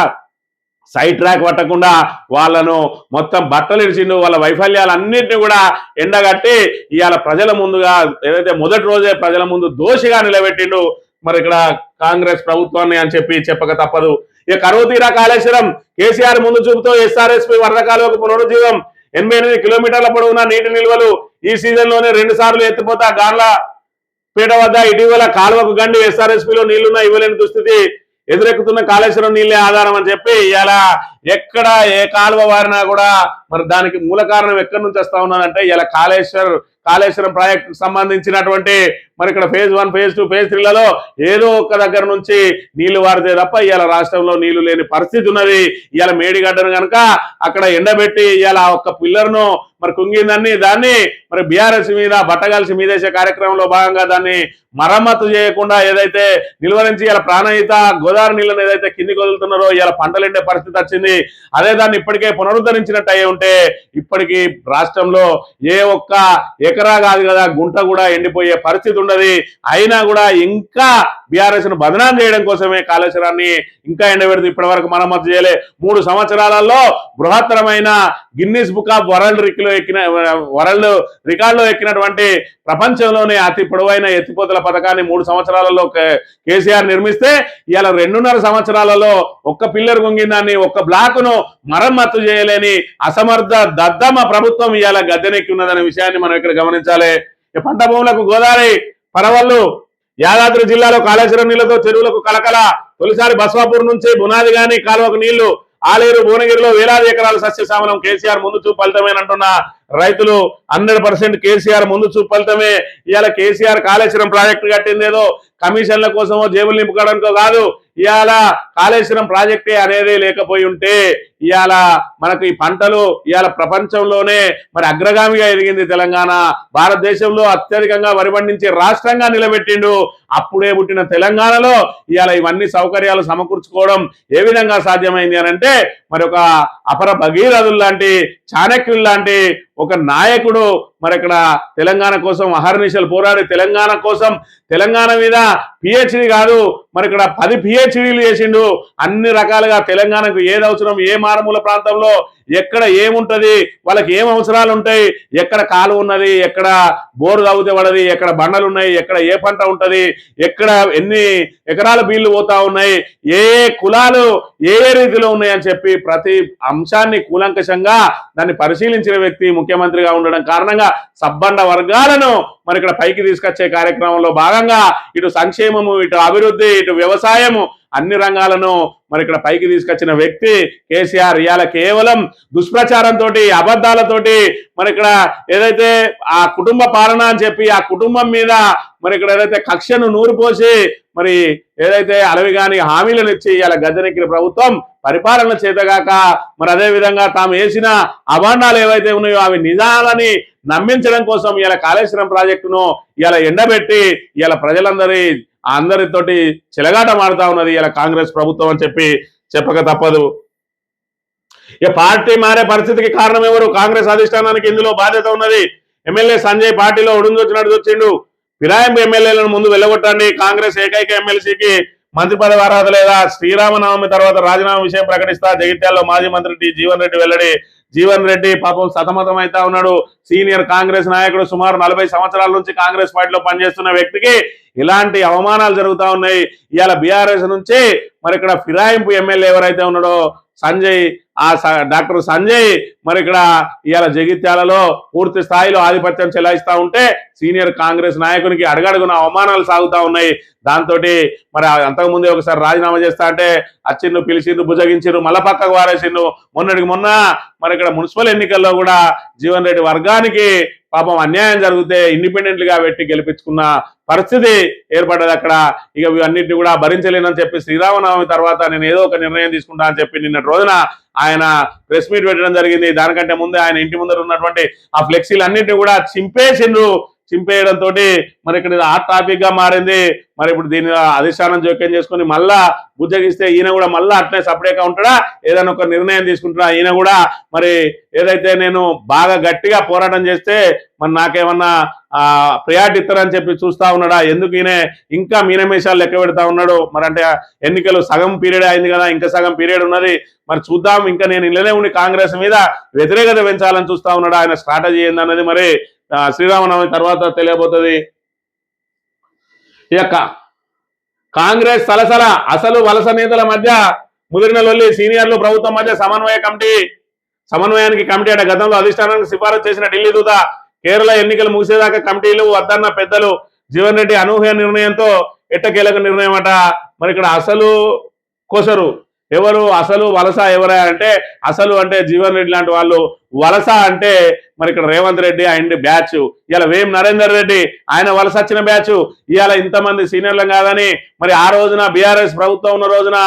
సైడ్ ట్రాక్ పట్టకుండా వాళ్ళను మొత్తం బట్టలు ఇడిచిండు. వాళ్ళ వైఫల్యాలన్నింటినీ కూడా ఎండగట్టి ఇవాళ ప్రజల ముందుగా ఏదైతే మొదటి రోజే ప్రజల ముందు దోషిగా నిలబెట్టిండు మరి ఇక్కడ కాంగ్రెస్ ప్రభుత్వాన్ని అని చెప్పక తప్పదు. ఇక కరువు తీరా కాళేశ్వరం కేసీఆర్ ముందు చూపుతో ఎస్ఆర్ఎస్పీ వరద కాలువకు పునరుజ్జీవం. 88 కిలోమీటర్ల పొడవున నీటి నిల్వలు ఈ సీజన్ లోనే 2 సార్లు ఎత్తిపోతా గార్లపేట వద్ద ఇటీవల కాలువకు గండి ఎస్ఆర్ఎస్పీలో నీళ్లున్నా ఇవ్వలేని దుస్థితి ఎదురెక్కుతున్న కాళేశ్వరం నీళ్లే ఆధారం అని చెప్పి ఇలా ఎక్కడ ఏ కాలువ వారినా కూడా మరి దానికి మూల కారణం ఎక్కడి నుంచి వస్తా ఉన్నదంటే ఇలా కాళేశ్వరం ప్రాజెక్టు సంబంధించినటువంటి మరి ఇక్కడ ఫేజ్ 1, ఫేజ్ 2, ఫేజ్ 3లలో ఏదో ఒక దగ్గర నుంచి నీళ్లు వారితే తప్ప ఇవాళ రాష్ట్రంలో నీళ్లు లేని పరిస్థితి ఉన్నది. ఇవాళ మేడిగడ్డను కనుక అక్కడ ఎండబెట్టి ఇవాళ ఒక్క పిల్లర్ను మరి కుంగిందని దాన్ని మరి బీఆర్ఎస్ మీద బట్టగాల్సి మీదేసే కార్యక్రమంలో భాగంగా దాన్ని మరమ్మతు చేయకుండా ఏదైతే నిలువరించి ఇలా ప్రాణహిత గోదావరి నీళ్ళని ఏదైతే కిందికి వదులుతున్నారో ఇలా పంటలు ఎండే పరిస్థితి వచ్చింది. అదే దాన్ని ఇప్పటికే పునరుద్ధరించినట్టు అయ్యి ఉంటే ఇప్పటికీ రాష్ట్రంలో ఏ ఒక్క ఎకరా కాదు కదా గుంట కూడా ఎండిపోయే పరిస్థితి ఉండదు. అయినా కూడా ఇంకా బీఆర్ఎస్ ను బదనాం చేయడం కోసమే కాళేశ్వరాన్ని ఇంకా ఎండబెడుతూ ఇప్పటి వరకు మరమ్మతు చేయలే. 3 సంవత్సరాలలో బృహత్తరమైన గిన్నిస్ బుక్ ఆఫ్ వరల్డ్ రికార్డులో ఎక్కినటువంటి ప్రపంచంలోనే అతి పొడవైన ఎత్తిపోతల పథకాన్ని 3 సంవత్సరాలలో కేసీఆర్ నిర్మిస్తే ఇవాళ 2.5 సంవత్సరాలలో ఒక్క పిల్లర్ గుంగిందాన్ని ఒక్క బ్లాకును మరమ్మతు చేయలేని అసమర్థ దద్దమ ప్రభుత్వం ఇవాళ గద్దెనెక్కి ఉన్నదనే విషయాన్ని మనం ఇక్కడ గమనించాలి. పంట భూములకు గోదావరి పరవళ్ళు యాదాద్రి జిల్లాలో కాళేశ్వరం నీళ్లతో చెరువులకు కలకల. తొలిసారి బస్వాపూర్ నుంచి బునాది గాని కాలువకు నీళ్లు. ఆలేరు భువనగిరిలో వేలాది ఎకరాల సస్యశామలం. కేసీఆర్ ముందు చూపు ఫలితమేనంటున్న రైతులు 100% కేసీఆర్ ముందు చూపు ఫలితమే. ఇవాళ కేసీఆర్ కాళేశ్వరం ప్రాజెక్టు కట్టిందేదో కమిషన్ల కోసమో జేబులు నింపుకోవడానికో కాదు. ఇవాళ కాళేశ్వరం ప్రాజెక్టే అనేది లేకపోయి ఉంటే ఇవాళ మనకు ఈ పంటలు ఇవాళ ప్రపంచంలోనే మరి అగ్రగామిగా ఎదిగింది తెలంగాణ. భారతదేశంలో అత్యధికంగా వరి పండించే రాష్ట్రంగా నిలబెట్టిండు. అప్పుడే పుట్టిన తెలంగాణలో ఇవాళ ఇవన్నీ సౌకర్యాలు సమకూర్చుకోవడం ఏ విధంగా సాధ్యమైంది అని అంటే మరి ఒక అపర భగీరథులు లాంటి చాణక్యులు లాంటి ఒక నాయకుడు మరి ఇక్కడ తెలంగాణ కోసం అహర్నిశలు పోరాడి తెలంగాణ కోసం తెలంగాణ మీద పిహెచ్డి కాదు మరి ఇక్కడ 10 పిహెచ్డీలు చేసిండు. అన్ని రకాలుగా తెలంగాణకు ఏది అవసరం, ఏ మారుమూల ప్రాంతంలో ఎక్కడ ఏముంటది, వాళ్ళకి ఏం అవసరాలు ఉంటాయి, ఎక్కడ కాలువ ఉన్నది, ఎక్కడ బోరు తవ్వుతే పడది, ఎక్కడ బండలు ఉన్నాయి, ఎక్కడ ఏ పంట ఉంటది, ఎక్కడ ఎన్ని ఎకరాల బీళ్లు పోతా ఉన్నాయి, ఏ కులాలు ఏ రీతిలో ఉన్నాయి అని చెప్పి ప్రతి అంశాన్ని కూలంకషంగా దాన్ని పరిశీలించిన వ్యక్తి ముఖ్యమంత్రిగా ఉండడం కారణంగా సబ్బండ వర్గాలను మరి ఇక్కడ పైకి తీసుకొచ్చే కార్యక్రమంలో భాగంగా ఇటు సంక్షేమము, ఇటు అభివృద్ధి, ఇటు వ్యవసాయము అన్ని రంగాలను మరి ఇక్కడ పైకి తీసుకొచ్చిన వ్యక్తి కేసీఆర్. ఇవాళ కేవలం దుష్ప్రచారంతో అబద్ధాలతోటి మరి ఇక్కడ ఏదైతే ఆ కుటుంబ పాలన అని చెప్పి ఆ కుటుంబం మీద మరి ఇక్కడ ఏదైతే కక్షను నూరిపోసి మరి ఏదైతే అలవిగాని హామీలను ఇచ్చి ఇవాళ గద్దెనెక్కిన ప్రభుత్వం పరిపాలన చేతగాక మరి అదే విధంగా తాము వేసిన అభాండాలు ఏవైతే ఉన్నాయో అవి నిజాలని నమ్మించడం కోసం ఇవాళ కాళేశ్వరం ప్రాజెక్టును ఇవాళ ఎండబెట్టి ఇవాళ అందరితోటి చెలగాట మారుతా ఉన్నది ఇలా కాంగ్రెస్ ప్రభుత్వం అని చెప్పక తప్పదు. ఇక పార్టీ మారే పరిస్థితికి కారణం ఎవరు? కాంగ్రెస్ అధిష్టానానికి ఇందులో బాధ్యత ఉన్నది. ఎమ్మెల్యే సంజయ్ పార్టీలో ఉడుందొచ్చినట్టు వచ్చిండు. ఫిరాయింపు ఎమ్మెల్యేలను ముందు వెళ్ళగొట్టండి. కాంగ్రెస్ ఏకైక ఎమ్మెల్సీకి మంత్రి పదవి అర్హత లేదా? శ్రీరామనవమి తర్వాత రాజీనామా విషయం ప్రకటిస్తా. జగిత్యాలలో మాజీ మంత్రి జీవన్ రెడ్డి వెల్లడి. జీవన్ రెడ్డి పాపం సతమతం అవుతా ఉన్నాడు. సీనియర్ కాంగ్రెస్ నాయకుడు, సుమారు 40 సంవత్సరాల నుంచి కాంగ్రెస్ పార్టీలో పనిచేస్తున్న వ్యక్తికి ఇలాంటి అవమానాలు జరుగుతా ఉన్నాయి. ఇవాళ బీఆర్ఎస్ నుంచి మరి ఇక్కడ ఫిరాయింపు ఎమ్మెల్యే ఎవరైతే ఉన్నాడో సంజయ్, డాక్టర్ సంజయ్ మరి ఇక్కడ ఇవాళ జగిత్యాలలో పూర్తి స్థాయిలో ఆధిపత్యం చెలాయిస్తా ఉంటే సీనియర్ కాంగ్రెస్ నాయకునికి అడగడుగున అవమానాలు సాగుతా ఉన్నాయి. దాంతో మరి అంతకుముందే ఒకసారి రాజీనామా చేస్తా అంటే అచ్చిన్ను పిలిచిండ్రు, బుజగించిండ్రు, మళ్ళా పక్కకు వారేసిండ్రు. మొన్నటికి మొన్న మరి ఇక్కడ మున్సిపల్ ఎన్నికల్లో కూడా జీవన్ రెడ్డి వర్గానికి పాపం అన్యాయం జరిగితే ఇండిపెండెంట్ గా పెట్టి గెలిపించుకున్న పరిస్థితి ఏర్పడ్డది అక్కడ. ఇక ఇవన్నిటిని కూడా భరించలేనని చెప్పి శ్రీరామనవమి తర్వాత నేను ఏదో ఒక నిర్ణయం తీసుకుంటా అని చెప్పి నిన్నటి రోజున ఆయన ప్రెస్ మీట్ పెట్టడం జరిగింది. దానికంటే ముందే ఆయన ఇంటి ముందర ఉన్నటువంటి ఆ ఫ్లెక్సీలు అన్నింటినీ కూడా చింపేయడంతో మరి ఇక్కడ హాట్ టాపిక్ గా మారింది. మరి ఇప్పుడు దీని అధిష్టానం జోక్యం చేసుకుని మళ్ళా బుజ్జగిస్తే ఈయన కూడా మళ్ళా అట్లే సపరేట్గా ఉంటాడా, ఏదైనా ఒక నిర్ణయం తీసుకుంటాడా? ఈయన కూడా మరి ఏదైతే నేను బాగా గట్టిగా పోరాటం చేస్తే మరి నాకేమన్నా ప్రయారిటీ ఇస్తారని చెప్పి చూస్తా ఉన్నాడా? ఎందుకు ఈయన ఇంకా మీనమేషాలు లెక్క పెడతా ఉన్నాడు? మరి అంటే ఎన్నికలు సగం పీరియడ్ అయింది కదా, ఇంకా సగం పీరియడ్ ఉన్నది. మరి చూద్దాం, ఇంకా నేను ఇళ్ళనే ఉండి కాంగ్రెస్ మీద వ్యతిరేకత పెంచాలని చూస్తా ఉన్నాడా? ఆయన స్ట్రాటజీ ఏందన్నది మరి శ్రీరామనవమి తర్వాత తెలియబోతుంది. ఇక కాంగ్రెస్ సలసల అసలు వలస నేతల మధ్య ముదిరిన లొల్లి, సీనియర్లు ప్రభుత్వం మధ్య సమన్వయానికి కమిటీ అట. గతంలో అధిష్టానానికి సిఫారసు చేసిన ఢిల్లీ దూత కేరళ ఎన్నికలు ముగిసేదాకా కమిటీలు వద్దన్న పెద్దలు జీవన్ రెడ్డి అనూహ్య నిర్ణయంతో ఎట్టకేలకు నిర్ణయం అట. మరి ఇక్కడ అసలు కోసరు ఎవరు, అసలు వలస ఎవరా అంటే అసలు అంటే జీవన్ రెడ్డి లాంటి వాళ్ళు, వలస అంటే మరి ఇక్కడ రేవంత్ రెడ్డి ఆయన బ్యాచ్, ఇవాళ వేం నరేందర్ రెడ్డి ఆయన వలస వచ్చిన బ్యాచ్. ఇవాళ ఇంతమంది సీనియర్లు కాదని మరి ఆ రోజున బీఆర్ఎస్ ప్రభుత్వం ఉన్న రోజున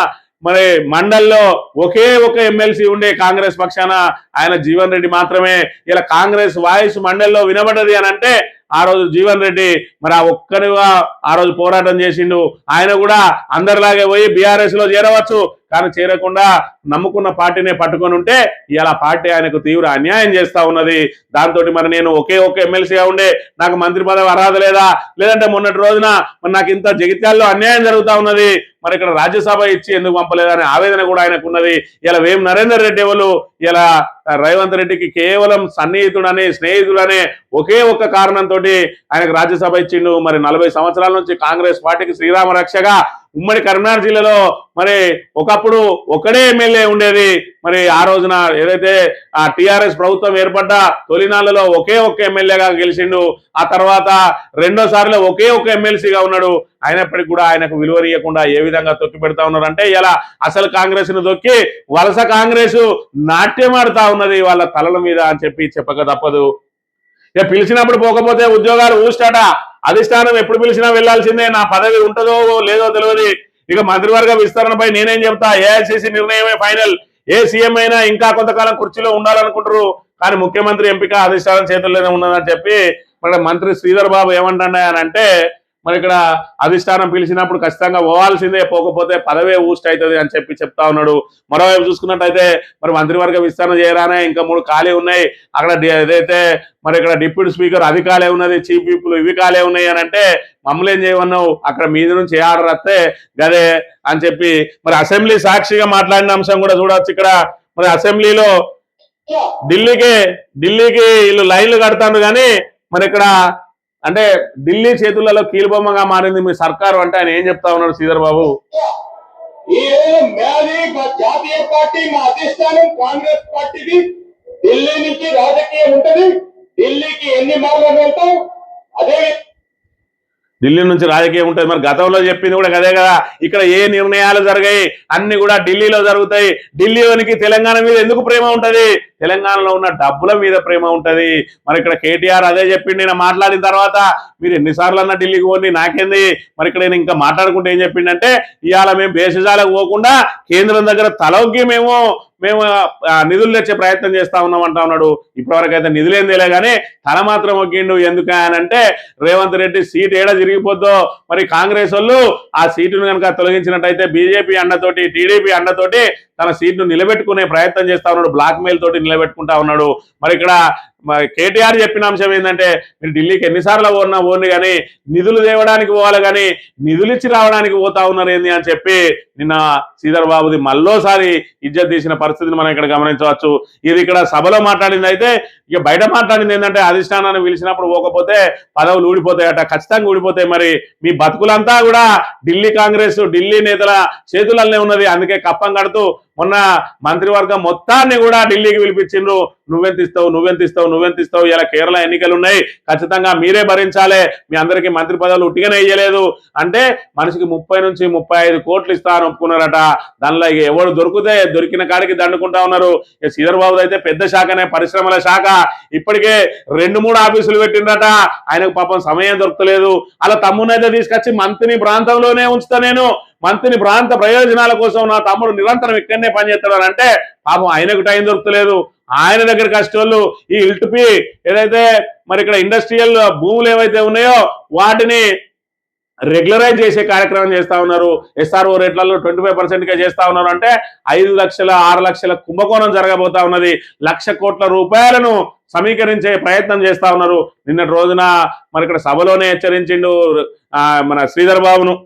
మరి మండల్లో ఒకే ఒక ఎమ్మెల్సీ ఉండే కాంగ్రెస్ పక్షాన ఆయన జీవన్ రెడ్డి మాత్రమే. ఇలా కాంగ్రెస్ వాయిస్ మండల్లో వినబడ్డది అని అంటే ఆ రోజు జీవన్ రెడ్డి మరి ఆ ఒక్కరిగా ఆ రోజు పోరాటం చేసిండు. ఆయన కూడా అందరిలాగే పోయి బీఆర్ఎస్ లో చేరవచ్చు, కానీ చేరకుండా నమ్ముకున్న పార్టీనే పట్టుకొని ఉంటే ఇలా పార్టీ ఆయనకు తీవ్ర అన్యాయం చేస్తా ఉన్నది. దాంతో మరి నేను ఒకే ఒక ఎమ్మెల్సీగా ఉండే నాకు మంత్రి పదవి అర్హత లేదా, లేదంటే మొన్నటి రోజున మరి నాకు ఇంత జగిత్యాల్లో అన్యాయం జరుగుతా ఉన్నది, మరి ఇక్కడ రాజ్యసభ ఇచ్చి ఎందుకు పంపలేదనే ఆవేదన కూడా ఆయనకు ఉన్నది. ఇలా వేం నరేందర్ రెడ్డి ఎవరు, ఇలా రేవంత్ రెడ్డికి కేవలం సన్నిహితుడనే స్నేహితుడనే ఒకే ఒక్క కారణంతో ఆయనకు రాజ్యసభ ఇచ్చిండు. మరి 40 సంవత్సరాల నుంచి కాంగ్రెస్ పార్టీకి శ్రీరామ రక్షగా ఉమ్మడి కరీంనగర్ జిల్లాలో మరి ఒకప్పుడు ఒకడే ఎమ్మెల్యే ఉండేది. మరి ఆ రోజున ఏదైతే ఆ టీఆర్ఎస్ ప్రభుత్వం ఏర్పడ్డ తొలినాళ్లలో ఒకే ఒక్క ఎమ్మెల్యేగా గెలిచిండు. ఆ తర్వాత రెండోసారిలో ఒకే ఒక్క ఎమ్మెల్సీగా ఉన్నాడు. అయినప్పటికీ కూడా ఆయనకు విలువనీయకుండా ఏ విధంగా తొక్కి పెడతా ఉన్నారంటే ఇలా అసలు కాంగ్రెస్ ను దొక్కి వలస కాంగ్రెస్ నాట్యం ఆడుతా ఉన్నది వాళ్ళ తలల మీద అని చెప్పి చెప్పక తప్పదు. ఇక పిలిచినప్పుడు పోకపోతే ఉద్యోగాలు ఊస్తాట. అధిష్టానం ఎప్పుడు పిలిచినా వెళ్లాల్సిందే, నా పదవి ఉంటుందో లేదో తెలియదు. ఇక మంత్రివర్గ విస్తరణపై నేనేం చెప్తా, ఏఐసిసి నిర్ణయమే ఫైనల్. ఏ సీఎం అయినా ఇంకా కొంతకాలం కుర్చీలో ఉండాలనుకుంటారు, కానీ ముఖ్యమంత్రి ఎంపిక అధిష్టానం చేతుల్లోనే ఉన్నదని చెప్పి మరి మంత్రి శ్రీధర్ బాబు ఏమంటున్నాయనంటే మరి ఇక్కడ అధిష్టానం పిలిచినప్పుడు ఖచ్చితంగా పోవాల్సిందే, పోకపోతే పదవే ఊస్ట్ అవుతుంది అని చెప్పి చెప్తా ఉన్నాడు. మరోవైపు చూసుకున్నట్టయితే మరి మంత్రివర్గ విస్తరణ చేయరానే ఇంకా 3 ఖాళీ ఉన్నాయి. అక్కడ ఏదైతే మరి ఇక్కడ డిప్యూటీ స్పీకర్ అది ఖాళీ ఉన్నది, చీఫ్ విప్లు ఇవి ఖాళీ ఉన్నాయి అని అంటే మమ్మల్ని ఏం చేయమన్నావు, అక్కడ మీద నుంచి ఆర్డర్ వస్తే గదే అని చెప్పి మరి అసెంబ్లీ సాక్షిగా మాట్లాడిన అంశం కూడా చూడవచ్చు. ఇక్కడ మరి అసెంబ్లీలో ఢిల్లీకి వీళ్ళు లైన్లు కడతారు, కానీ మరి ఇక్కడ అంటే ఢిల్లీ చేతులలో కీలుబొమ్మగా మారింది మీ సర్కారు అంటే ఆయన ఏం చెప్తా ఉన్నాడు శ్రీధర్ బాబు? జాతీయ పార్టీ మా అధిష్టానం కాంగ్రెస్ పార్టీకి ఢిల్లీ నుంచి రాజకీయం ఉంటది. ఢిల్లీకి ఎన్ని మార్లు వెళ్తాం, అదే ఢిల్లీ నుంచి రాజకీయం ఉంటుంది. మరి గతంలో చెప్పింది కూడా అదే కదా, ఇక్కడ ఏ నిర్ణయాలు జరిగాయి అన్ని కూడా ఢిల్లీలో జరుగుతాయి. ఢిల్లీలోనికి తెలంగాణ మీద ఎందుకు ప్రేమ ఉంటది? తెలంగాణలో ఉన్న డబ్బుల మీద ప్రేమ ఉంటది. మరి ఇక్కడ కేటీఆర్ అదే చెప్పిండి. నేను మాట్లాడిన తర్వాత మీరు ఎన్నిసార్లు అన్నా ఢిల్లీకి పోండి నాకేంది, మరి ఇక్కడ నేను ఇంకా మాట్లాడుకుంటే ఏం చెప్పిండంటే ఇవాళ మేము బేసిజాలకు పోకుండా కేంద్రం దగ్గర తలొగ్గి మేము నిధులు తెచ్చే ప్రయత్నం చేస్తా ఉన్నాం అంటా ఉన్నాడు. ఇప్పటివరకు అయితే నిధులేం తెలియదు, కానీ తల మాత్రం ఒగ్గిండు. ఎందుకనంటే రేవంత్ రెడ్డి సీట్ ఏడా తిరిగిపోద్దో, మరి కాంగ్రెస్ వాళ్ళు ఆ సీటును కనుక తొలగించినట్టయితే బీజేపీ అండతోటి టీడీపీ అండతోటి తన సీట్ను నిలబెట్టుకునే ప్రయత్నం చేస్తా ఉన్నాడు, బ్లాక్ మెయిల్ తోటి నిలబెట్టుకుంటా ఉన్నాడు. మరి ఇక్కడ కేటీఆర్ చెప్పిన అంశం ఏంటంటే మీరు ఢిల్లీకి ఎన్నిసార్లు పోండి కానీ నిధులు తేవడానికి పోవాలి, కానీ నిధులు ఇచ్చి రావడానికి పోతా ఉన్నారు ఏంది అని చెప్పి నిన్న శ్రీధర్ బాబుది మళ్ళోసారి ఇజ్జత్ తీసిన పరిస్థితిని మనం ఇక్కడ గమనించవచ్చు. ఇది ఇక్కడ సభలో మాట్లాడింది. అయితే ఇక బయట మాట్లాడింది ఏంటంటే అధిష్టానాన్ని పిలిచినప్పుడు పోకపోతే పదవులు ఊడిపోతాయట. ఖచ్చితంగా ఊడిపోతాయి. మరి మీ బతుకులంతా కూడా ఢిల్లీ కాంగ్రెస్ ఢిల్లీ నేతల చేతులనే ఉన్నది. అందుకే కప్పం కడుతూ మొన్న మంత్రివర్గం మొత్తాన్ని కూడా ఢిల్లీకి పిలిపించిండ్రు. నువ్వెంత ఇస్తావు ఇలా కేరళ ఎన్నికలు ఉన్నాయి, ఖచ్చితంగా మీరే భరించాలి, మీ అందరికీ మంత్రి పదవులు ఉట్టిగానే ఇయ్యలేదు అంటే మనిషికి 30 నుంచి 35 కోట్లు ఇస్తా అని ఒప్పుకున్నారట. దానిలో ఇక ఎవరు దొరికిన కాడికి దండుకుంటా ఉన్నారు. శ్రీధర్ బాబు అయితే పెద్ద శాఖనే, పరిశ్రమల శాఖ, ఇప్పటికే 2-3 ఆఫీసులు పెట్టిండట. ఆయనకు పాపం సమయం దొరకలేదు. అలా తమ్మునైతే తీసుకొచ్చి మంత్రిని ప్రాంతంలోనే ఉంచుతా, నేను మంత్రిని ప్రాంత ప్రయోజనాల కోసం నా తమ్ముడు నిరంతరం ఇక్కడనే పనిచేస్తాడు అంటే పాపం ఆయనకు టైం దొరకలేదు. ఆయన దగ్గర కష్టోళ్ళు ఈ ఇల్టుపి ఏదైతే మరి ఇక్కడ ఇండస్ట్రియల్ భూములు ఏవైతే ఉన్నాయో వాటిని రెగ్యులరైజ్ చేసే కార్యక్రమం చేస్తా ఉన్నారు. SRO రేట్లలో 25%గా చేస్తా ఉన్నారు. అంటే 5 లక్షల 6 లక్షల కుంభకోణం జరగబోతా ఉన్నది. 1,00,000 కోట్ల రూపాయలను సమీకరించే ప్రయత్నం చేస్తా ఉన్నారు. నిన్నటి రోజున మరి ఇక్కడ సభలోనే హెచ్చరించిండు మన శ్రీధర్ బాబును.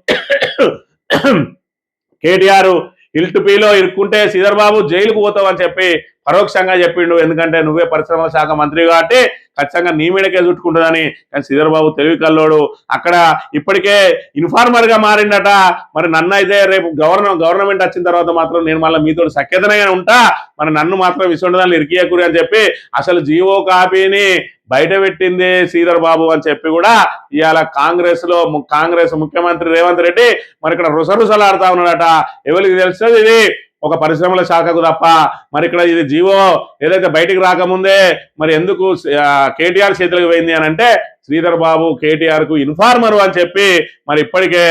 కేటీఆర్ ఇల్టుపీలో ఇరుక్కుంటే శ్రీధర్ బాబు జైలుకు పోతావు అని చెప్పి పరోక్షంగా చెప్పిండు. ఎందుకంటే నువ్వే పరిశ్రమల శాఖ మంత్రి కాబట్టి ఖచ్చితంగా నీ మీదకే చుట్టుకుంటుందని. కానీ శ్రీధర్ బాబు తెలివి కల్లోడు. అక్కడ ఇప్పటికే ఇన్ఫార్మర్ గా మారిండట. మరి నన్ను అయితే రేపు గవర్నమెంట్ వచ్చిన తర్వాత మాత్రం నేను మళ్ళీ మీతో సఖ్యతనే ఉంటా, మరి నన్ను మాత్రం విశ్వండాన్ని ఇరికియకురి అని చెప్పి అసలు జీవో కాపీని బయట పెట్టింది శ్రీధర్ బాబు అని చెప్పి కూడా ఇవాళ కాంగ్రెస్ ముఖ్యమంత్రి రేవంత్ రెడ్డి మరి ఇక్కడ రుసరుసలాడుతా ఉన్నాడట. ఎవరికి తెలుస్తుంది ఇది ఒక పరిశ్రమల శాఖకు తప్ప. మరి ఇక్కడ ఇది జీవో ఏదైతే బయటికి రాకముందే మరి ఎందుకు కేటీఆర్ చేతులకు పోయింది అని అంటే శ్రీధర్ బాబు కేటీఆర్ కు ఇన్ఫార్మర్ అని చెప్పి మరి ఇప్పటికే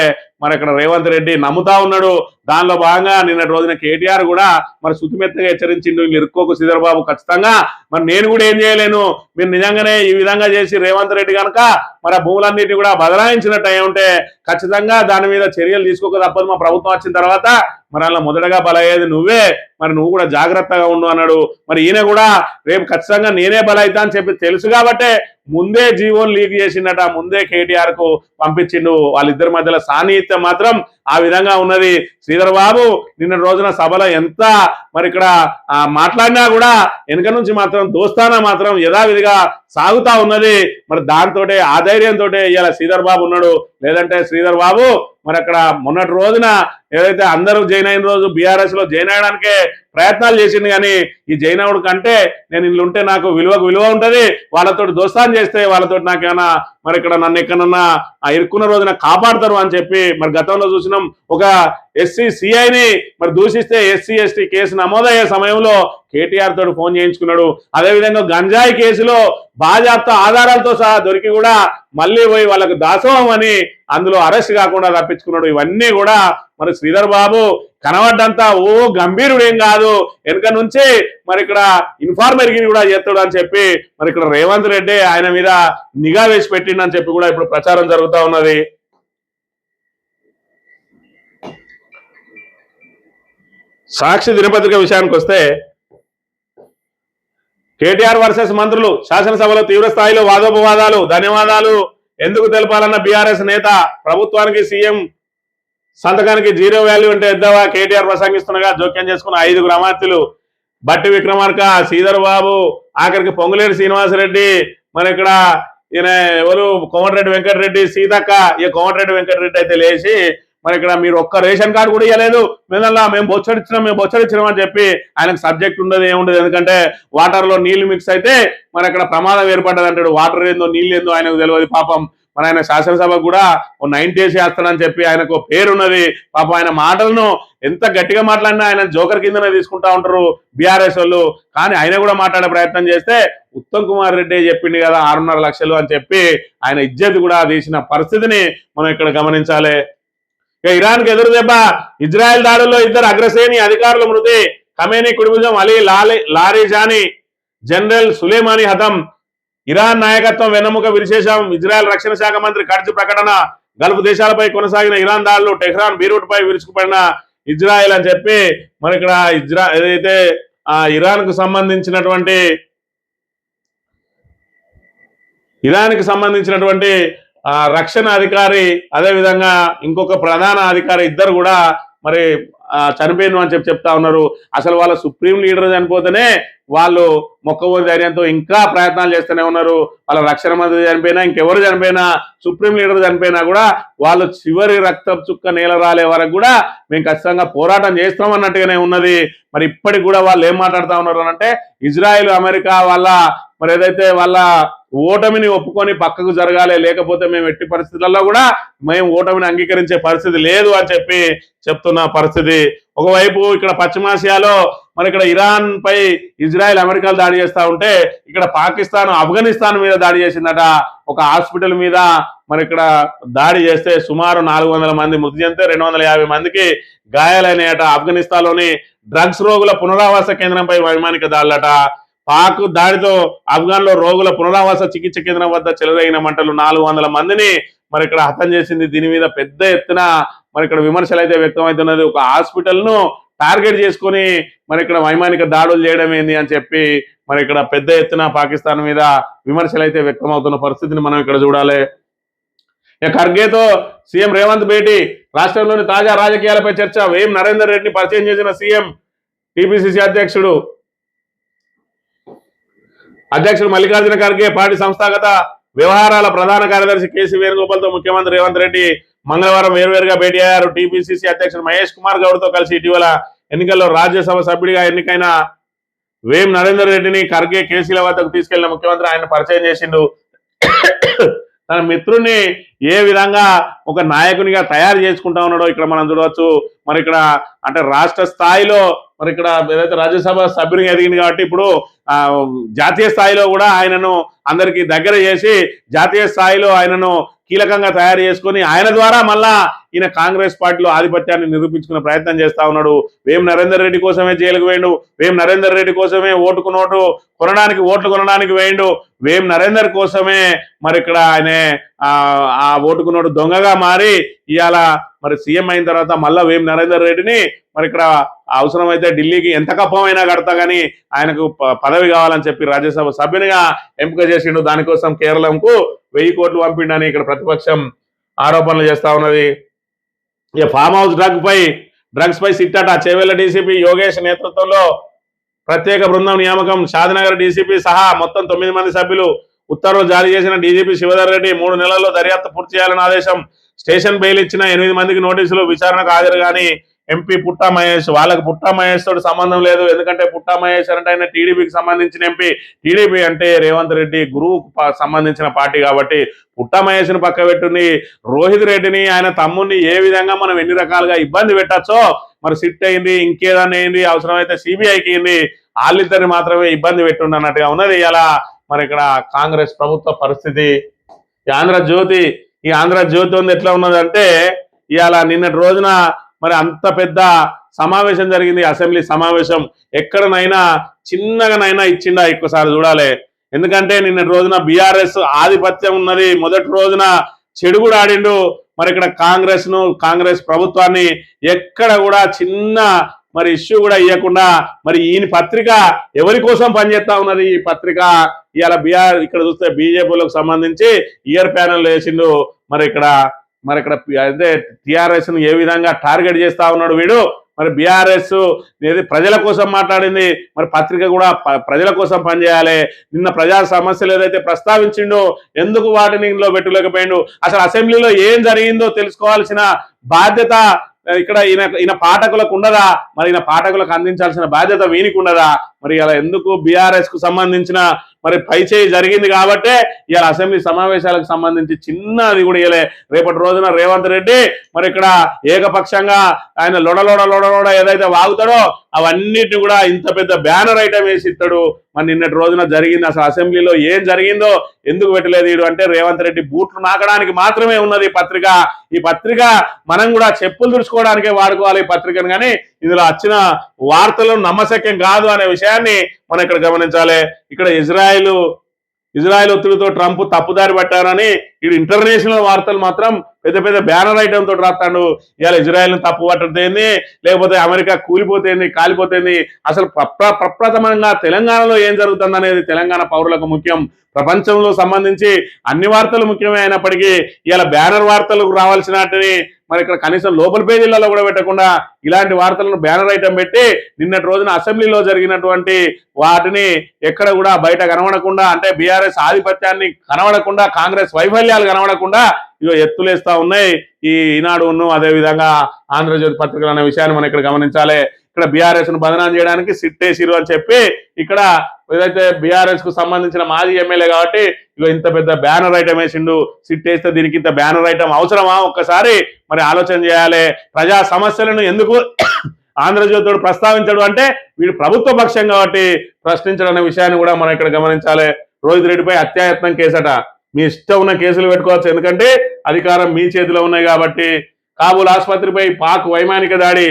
మరి ఇక్కడ రేవంత్ రెడ్డి నమ్ముతా ఉన్నాడు. దానిలో భాగంగా నిన్నటి రోజున కేటీఆర్ కూడా మరి సుతిమెత్తగా హెచ్చరించిండు, వీళ్ళు ఇరుక్కోకు శ్రీధర్ బాబు, ఖచ్చితంగా మరి నేను కూడా ఏం చేయలేను, మీరు నిజంగానే ఈ విధంగా చేసి రేవంత్ రెడ్డి కనుక మరి ఆ భూములన్నింటినీ కూడా బదలాయించినట్టు అయి ఉంటే ఖచ్చితంగా దాని మీద చర్యలు తీసుకోక తప్పదు. మా ప్రభుత్వం వచ్చిన తర్వాత మరి అలా మొదటగా బలయ్యేది నువ్వే, మరి నువ్వు కూడా జాగ్రత్తగా ఉండు అన్నాడు. మరి ఈయన కూడా రేపు ఖచ్చితంగా నేనే బలైతా అని చెప్పి తెలుసు కాబట్టే ముందే జీవోని లీక్ చేసిండట, ముందే కేటీఆర్ కు పంపించిండు. వాళ్ళిద్దరి మధ్యలో సాన్నిహిత్యం మాత్రం ఆ విధంగా ఉన్నది. శ్రీధర్ బాబు నిన్న రోజున సభలో ఎంత మరి ఇక్కడ మాట్లాడినా కూడా వెనక నుంచి మాత్రం దోస్తానా మాత్రం యథావిధిగా సాగుతా ఉన్నది. మరి దాంతో ఆ ధైర్యంతో ఇవాళ శ్రీధర్ బాబు ఉన్నాడు. లేదంటే శ్రీధర్ బాబు మరి అక్కడ మొన్నటి రోజున ఏదైతే అందరూ జైన్ అయిన రోజు బీఆర్ఎస్ లో జైన్ అయ్యడానికే ప్రయత్నాలు చేసింది. కానీ ఈ జైన్ అవడు కంటే నేను ఇల్లు ఉంటే నాకు విలువ ఉంటది, వాళ్ళతో దోస్తాన్ చేస్తే వాళ్ళతో నాకేమన్నా మరి ఇక్కడ నన్ను ఎక్కడన్నా ఇరుక్కున్న రోజున కాపాడతారు అని చెప్పి మరి గతంలో చూసినాం. ఒక ఎస్సీ సిఐని మరి దూషిస్తే SC ST కేసు నమోదయ్యే సమయంలో కేటీఆర్ తోటి ఫోన్ చేయించుకున్నాడు. అదేవిధంగా గంజాయి కేసులో బాజాప్తా ఆధారాలతో సహా దొరికి కూడా మళ్ళీ పోయి వాళ్ళకు దాసోహం అని అందులో అరెస్ట్ కాకుండా తప్పించుకున్నాడు. ఇవన్నీ కూడా మరి శ్రీధర్ బాబు కనబడ్డంతా ఓ గంభీరుడు ఏం కాదు, వెనుక నుంచి మరి ఇక్కడ ఇన్ఫార్మర్ గిరి కూడా చేస్తాడు అని చెప్పి మరి ఇక్కడ రేవంత్ రెడ్డి ఆయన మీద నిఘా వేసి పెట్టిండని చెప్పి కూడా ఇప్పుడు ప్రచారం జరుగుతూ ఉన్నది. సాక్షి దినపత్రిక విషయానికి వస్తే కేటీఆర్ వర్సెస్ మంత్రులు, శాసనసభలో తీవ్ర స్థాయిలో వాదోపవాదాలు. ధన్యవాదాలు ఎందుకు తెలపాలన్న బీఆర్ఎస్ నేత, ప్రభుత్వానికి సీఎం సంతకానికి 0 వాల్యూ అంటే ఎద్దవా, కేటీఆర్ ప్రసంగిస్తుండగా జోక్యం చేసుకున్న 5 అమాత్యులు. బట్టి విక్రమార్క, శ్రీధర్ బాబు, ఆఖరికి పొంగులేటి శ్రీనివాసరెడ్డి, మరి ఇక్కడ ఈయన ఎవరు కోమటిరెడ్డి వెంకటరెడ్డి, సీతక్క. ఇక కోమటిరెడ్డి వెంకటరెడ్డి అయితే లేచి మరి ఇక్కడ మీరు ఒక్క రేషన్ కార్డు కూడా ఇవ్వలేదు, మేము బొచ్చడిచ్చినాం అని చెప్పి ఆయనకు సబ్జెక్ట్ ఉండదు, ఏముండదు. ఎందుకంటే వాటర్లో నీళ్లు మిక్స్ అయితే మరి అక్కడ ప్రమాదం ఏర్పడ్డది అంటాడు. వాటర్ ఏందో నీళ్ళు ఏందో ఆయనకు తెలియదు పాపం. మరి ఆయన శాసనసభకు కూడా 90 డేస్ చేస్తానని చెప్పి ఆయనకు పేరున్నది. పాపం ఆయన మాటలను ఎంత గట్టిగా మాట్లాడినా ఆయన జోకర్ కిందనే తీసుకుంటా ఉంటారు బీఆర్ఎస్ వాళ్ళు. కానీ ఆయన కూడా మాట్లాడే ప్రయత్నం చేస్తే ఉత్తమ్ కుమార్ రెడ్డి చెప్పింది కదా 6.5 లక్షలు అని చెప్పి ఆయన ఇజ్జత్ కూడా తీసిన పరిస్థితిని మనం ఇక్కడ గమనించాలి. ఇరాన్కి ఎదురు దెబ్బ, ఇజ్రాయెల్ దాడుల్లో 2 అగ్రశ్రేణి అధికారుల మృతి. ఖమేనీ కుడిభుజం అలీ లారిజానీ, జనరల్ సులేమానీ హతం. ఇరాన్ నాయకత్వం వెన్నెముక విశేషం. ఇజ్రాయెల్ రక్షణ శాఖ మంత్రి కర్జ్ ప్రకటన. గల్ఫ్ దేశాలపై కొనసాగిన ఇరాన్ దాడులు, టెహ్రాన్ బీరూట్ పై విరుచుకుపడిన ఇజ్రాయెల్ అని చెప్పి మరి ఇక్కడ ఏదైతే ఇరాన్ కు సంబంధించినటువంటి రక్షణ అధికారి, అదేవిధంగా ఇంకొక ప్రధాన అధికారి ఇద్దరు కూడా మరి చనిపోయిన అని చెప్తా ఉన్నారు. అసలు వాళ్ళ సుప్రీం లీడర్ చనిపోతేనే వాళ్ళు మొక్కబోని ధైర్యంతో ఇంకా ప్రయత్నాలు చేస్తూనే ఉన్నారు. వాళ్ళ రక్షణ మంత్రి చనిపోయినా, ఇంకెవరు చనిపోయినా, సుప్రీం లీడర్ చనిపోయినా కూడా వాళ్ళు చివరి రక్త చుక్క నేల రాలే వరకు కూడా మేము ఖచ్చితంగా పోరాటం చేస్తామన్నట్టుగానే ఉన్నది. మరి ఇప్పటికి కూడా వాళ్ళు ఏం మాట్లాడుతూ ఉన్నారు అంటే ఇజ్రాయెల్ అమెరికా వాళ్ళ మరి ఏదైతే వాళ్ళ ఓటమిని ఒప్పుకొని పక్కకు జరగాలి, లేకపోతే మేము ఎట్టి పరిస్థితులలో కూడా మేము ఓటమిని అంగీకరించే పరిస్థితి లేదు అని చెప్తున్న పరిస్థితి. ఒకవైపు ఇక్కడ పశ్చిమాసియాలో మరి ఇక్కడ ఇరాన్ పై ఇజ్రాయెల్ అమెరికాలు దాడి చేస్తూ ఉంటే ఇక్కడ పాకిస్తాన్ ఆఫ్ఘనిస్తాన్ మీద దాడి చేసిందట. ఒక హాస్పిటల్ మీద మరి ఇక్కడ దాడి చేస్తే సుమారు 400 మంది మృతి చెందితే 250 మందికి గాయాలైనయట. ఆఫ్ఘనిస్తాన్లోని డ్రగ్స్ రోగుల పునరావాస కేంద్రంపై వైమానిక దాడులట. పాక్ దాడితో ఆఫ్ఘాన్ లో రోగుల పునరావాస చికిత్స కేంద్రం వద్ద చెలరేగిన మంటలు 400 మందిని మరి ఇక్కడ హతం చేసింది. దీని మీద పెద్ద ఎత్తున మరి ఇక్కడ విమర్శలు అయితే వ్యక్తమవుతున్నది. ఒక హాస్పిటల్ ను టార్గెట్ చేసుకుని మరి ఇక్కడ వైమానిక దాడులు చేయడం ఏంది అని చెప్పి మరి ఇక్కడ పెద్ద ఎత్తున పాకిస్తాన్ మీద విమర్శలు అయితే వ్యక్తమవుతున్న పరిస్థితిని మనం ఇక్కడ చూడాలి. ఖర్గేతో సీఎం రేవంత్ భేటీ, రాష్ట్రంలోని తాజా రాజకీయాలపై చర్చ. వేం నరేందర్ రెడ్డిని పరిచయం చేసిన సీఎం. టీపీసీసీ అధ్యక్షుడు మల్లికార్జున ఖర్గే, పార్టీ సంస్థాగత వ్యవహారాల ప్రధాన కార్యదర్శి కేసీ వేణుగోపాల్తో ముఖ్యమంత్రి రేవంత్ రెడ్డి మంగళవారం వేరువేరుగా భేటీ అయ్యారు. టీపీసీసీ అధ్యక్షుడు మహేష్ కుమార్ గౌడ్ తో కలిసి ఇటీవల ఎన్నికల్లో రాజ్యసభ సభ్యుడిగా ఎన్నికైన వేం నరేందర్ రెడ్డిని ఖర్గే కేసీల వద్దకు తీసుకెళ్లిన ముఖ్యమంత్రి ఆయన పరిచయం చేసిండు. తన మిత్రుడిని ఏ విధంగా ఒక నాయకునిగా తయారు చేసుకుంటా ఉన్నాడో ఇక్కడ మనం చూడవచ్చు. మరి ఇక్కడ అంటే రాష్ట్ర స్థాయిలో మరి ఇక్కడ ఏదైతే రాజ్యసభ సభ్యునిగా ఎదిగింది కాబట్టి ఇప్పుడు జాతీయ స్థాయిలో కూడా ఆయనను అందరికీ దగ్గర చేసి జాతీయ స్థాయిలో ఆయనను కీలకంగా తయారు చేసుకొని ఆయన ద్వారా మళ్ళా ఈయన కాంగ్రెస్ పార్టీలో ఆధిపత్యాన్ని నిరూపించుకునే ప్రయత్నం చేస్తా ఉన్నాడు. వేం నరేందర్ రెడ్డి కోసమే జైలుకు వేయండు, వేం నరేందర్ రెడ్డి కోసమే ఓట్లు కొనడానికి వేయండు, వేం నరేందర్ కోసమే మరి ఇక్కడ ఆయన ఆ ఓటుకు నోటు దొంగగా మారి ఇవాళ మరి సీఎం అయిన తర్వాత మళ్ళా వేం నరేందర్ రెడ్డిని మరి ఇక్కడ అవసరమైతే ఢిల్లీకి ఎంత కప్పమైనా కడతా కానీ ఆయనకు పదవి కావాలని చెప్పి రాజ్యసభ సభ్యునిగా ఎంపిక చేసిండు. దానికోసం కేరళంకు 1000 కోట్లు పంపిండని ఇక్కడ ప్రతిపక్షం ఆరోపణలు చేస్తా ఉన్నది. ఇక ఫామ్ హౌస్ డ్రగ్స్ పై సిట్టట. చేవెళ్ల డీసీపీ యోగేష్ నేతృత్వంలో ప్రత్యేక బృందం నియామకం. షాద్నగర్ డీసీపీ సహా మొత్తం 9 మంది సభ్యులు. ఉత్తర్వులు జారీ చేసిన డీజీపీ శివధర్ రెడ్డి 3 నెలల్లో దర్యాప్తు పూర్తి చేయాలని ఆదేశం. స్టేషన్ బెయిల్ ఇచ్చిన 8 మందికి నోటీసులు. విచారణకు హాజరు కానీ ఎంపీ పుట్టా మహేష్. వాళ్ళకి పుట్టా మహేష్ తోటి సంబంధం లేదు. ఎందుకంటే పుట్టా మహేష్ అంటే ఆయన టీడీపీకి సంబంధించిన ఎంపీ. టీడీపీ అంటే రేవంత్ రెడ్డి గురువుకు సంబంధించిన పార్టీ కాబట్టి పుట్టా మహేష్ని పక్క పెట్టుని రోహిత్ రెడ్డిని ఆయన తమ్ముడిని ఏ విధంగా మనం ఎన్ని రకాలుగా ఇబ్బంది పెట్టచ్చో మరి సిట్ అయింది, ఇంకేదన్నా అయింది, అవసరమైతే సిబిఐకి అయింది, వాళ్ళిద్దరిని మాత్రమే ఇబ్బంది పెట్టుండి అన్నట్టుగా ఉన్నది ఇలా మరి ఇక్కడ కాంగ్రెస్ ప్రభుత్వ పరిస్థితి. ఈ ఆంధ్రజ్యోతి ఉంది ఎట్లా ఉన్నదంటే ఇవాళ నిన్నటి రోజున మరి అంత పెద్ద సమావేశం జరిగింది, అసెంబ్లీ సమావేశం. ఎక్కడనైనా చిన్నగానైనా ఇచ్చిండా ఎక్కువసారి చూడాలి. ఎందుకంటే నిన్నటి రోజున బీఆర్ఎస్ ఆధిపత్యం ఉన్నది. మొదటి రోజున చెడు కూడా ఆడిండు. మరి ఇక్కడ కాంగ్రెస్ ప్రభుత్వాన్ని ఎక్కడ కూడా చిన్న మరి ఇష్యూ కూడా ఇవ్వకుండా మరి ఈయన పత్రిక ఎవరి కోసం పనిచేస్తా ఉన్నది. ఈ పత్రిక ఇవాళ ఇక్కడ చూస్తే బీజేపీలకు సంబంధించి ఇయర్ ప్యానెల్ వేసిండు. మరి ఇక్కడ అదే టిఆర్ఎస్ ను ఏ విధంగా టార్గెట్ చేస్తా ఉన్నాడు వీడు. మరి బీఆర్ఎస్ ప్రజల కోసం మాట్లాడింది, మరి పత్రిక కూడా ప్రజల కోసం పనిచేయాలి. నిన్న ప్రజా సమస్యలు ఏదైతే ప్రస్తావించిండో ఎందుకు వాటిని ఇందులో పెట్టలేకపోయిండు. అసలు అసెంబ్లీలో ఏం జరిగిందో తెలుసుకోవాల్సిన బాధ్యత ఇక్కడ ఈయన పాఠకులకు ఉండదా? మరి ఈయన పాఠకులకు అందించాల్సిన బాధ్యత వీనికి ఉండదా? మరి ఇలా ఎందుకు బీఆర్ఎస్ కు సంబంధించిన మరి పైచేయి జరిగింది కాబట్టే ఇలా అసెంబ్లీ సమావేశాలకు సంబంధించి చిన్నది కూడా ఇయలే. రేపటి రోజున రేవంత్ రెడ్డి మరి ఇక్కడ ఏకపక్షంగా ఆయన లొడ ఏదైతే వాగుతాడో అవన్నిటిని కూడా ఇంత పెద్ద బ్యానర్ ఐటమ్ వేసి ఇస్తాడు. మరి నిన్నటి రోజున జరిగింది అసలు అసెంబ్లీలో ఏం జరిగిందో ఎందుకు పెట్టలేదు వీడు అంటే రేవంత్ రెడ్డి బూట్లు నాకడానికి మాత్రమే ఉన్నది ఈ పత్రిక మనం కూడా చెప్పులు దుడుచుకోవడానికే వాడుకోవాలి ఈ పత్రికను. కానీ ఇందులో వచ్చిన వార్తలు నమ్మశక్యం కాదు అనే విషయాన్ని మనం ఇక్కడ గమనించాలి. ఇక్కడ ఇజ్రాయెల్ ఒత్తిడితో ట్రంప్ తప్పుదారి పట్టారని ఇది ఇంటర్నేషనల్ వార్తలు మాత్రం పెద్ద పెద్ద బ్యానర్ ఐటమ్ తోటి రాస్తాడు. ఇవాళ ఇజ్రాయెల్ని తప్పు పట్టేంది, లేకపోతే అమెరికా కూలిపోతేంది, కాలిపోతేంది. అసలు ప్రప్రథమంగా తెలంగాణలో ఏం జరుగుతుంది అనేది తెలంగాణ పౌరులకు ముఖ్యం. ప్రపంచంలో సంబంధించి అన్ని వార్తలు ముఖ్యమే అయినప్పటికీ ఇలా బ్యానర్ వార్తలకు రావాల్సినటిని మరి ఇక్కడ కనీసం లోపల పేజీలలో కూడా పెట్టకుండా ఇలాంటి వార్తలను బ్యానర్ ఐటమ్ పెట్టి నిన్నటి రోజున అసెంబ్లీలో జరిగినటువంటి వాటిని ఎక్కడ కూడా బయట కనబడకుండా, అంటే బీఆర్ఎస్ ఆధిపత్యాన్ని కనబడకుండా, కాంగ్రెస్ వైఫల్యాలు కనబడకుండా ఇగో ఎత్తులేస్తా ఉన్నాయి ఈ ఈనాడును అదేవిధంగా ఆంధ్రజ్యోతి పత్రికలు అనే విషయాన్ని మనం ఇక్కడ గమనించాలి. ఇక్కడ బీఆర్ఎస్ ను బదనాం చేయడానికి సిట్టేసిరు అని చెప్పి ఇక్కడ ఏదైతే బీఆర్ఎస్ కు సంబంధించిన మాజీ ఎమ్మెల్యే కాబట్టి ఇగో ఇంత పెద్ద బ్యానర్ ఐటమ్ వేసిండు. సిట్టేస్తే దీనికి ఇంత బ్యానర్ ఐటమ్ అవసరమా? ఒక్కసారి మరి ఆలోచన చేయాలి. ప్రజా సమస్యలను ఎందుకు ఆంధ్రజ్యోతుడు ప్రస్తావించడు అంటే వీడు ప్రభుత్వ పక్షం కాబట్టి ప్రశ్నించడం అనే విషయాన్ని కూడా మనం ఇక్కడ గమనించాలి. రోహిత్ రెడ్డిపై హత్యాయత్నం కేసట. మీ ఇష్టం ఉన్న కేసులు పెట్టుకోవచ్చు, ఎందుకంటే అధికారం మీ చేతిలో ఉన్నాయి కాబట్టి. కాబూల్ ఆసుపత్రిపై పాక్ వైమానిక దాడి,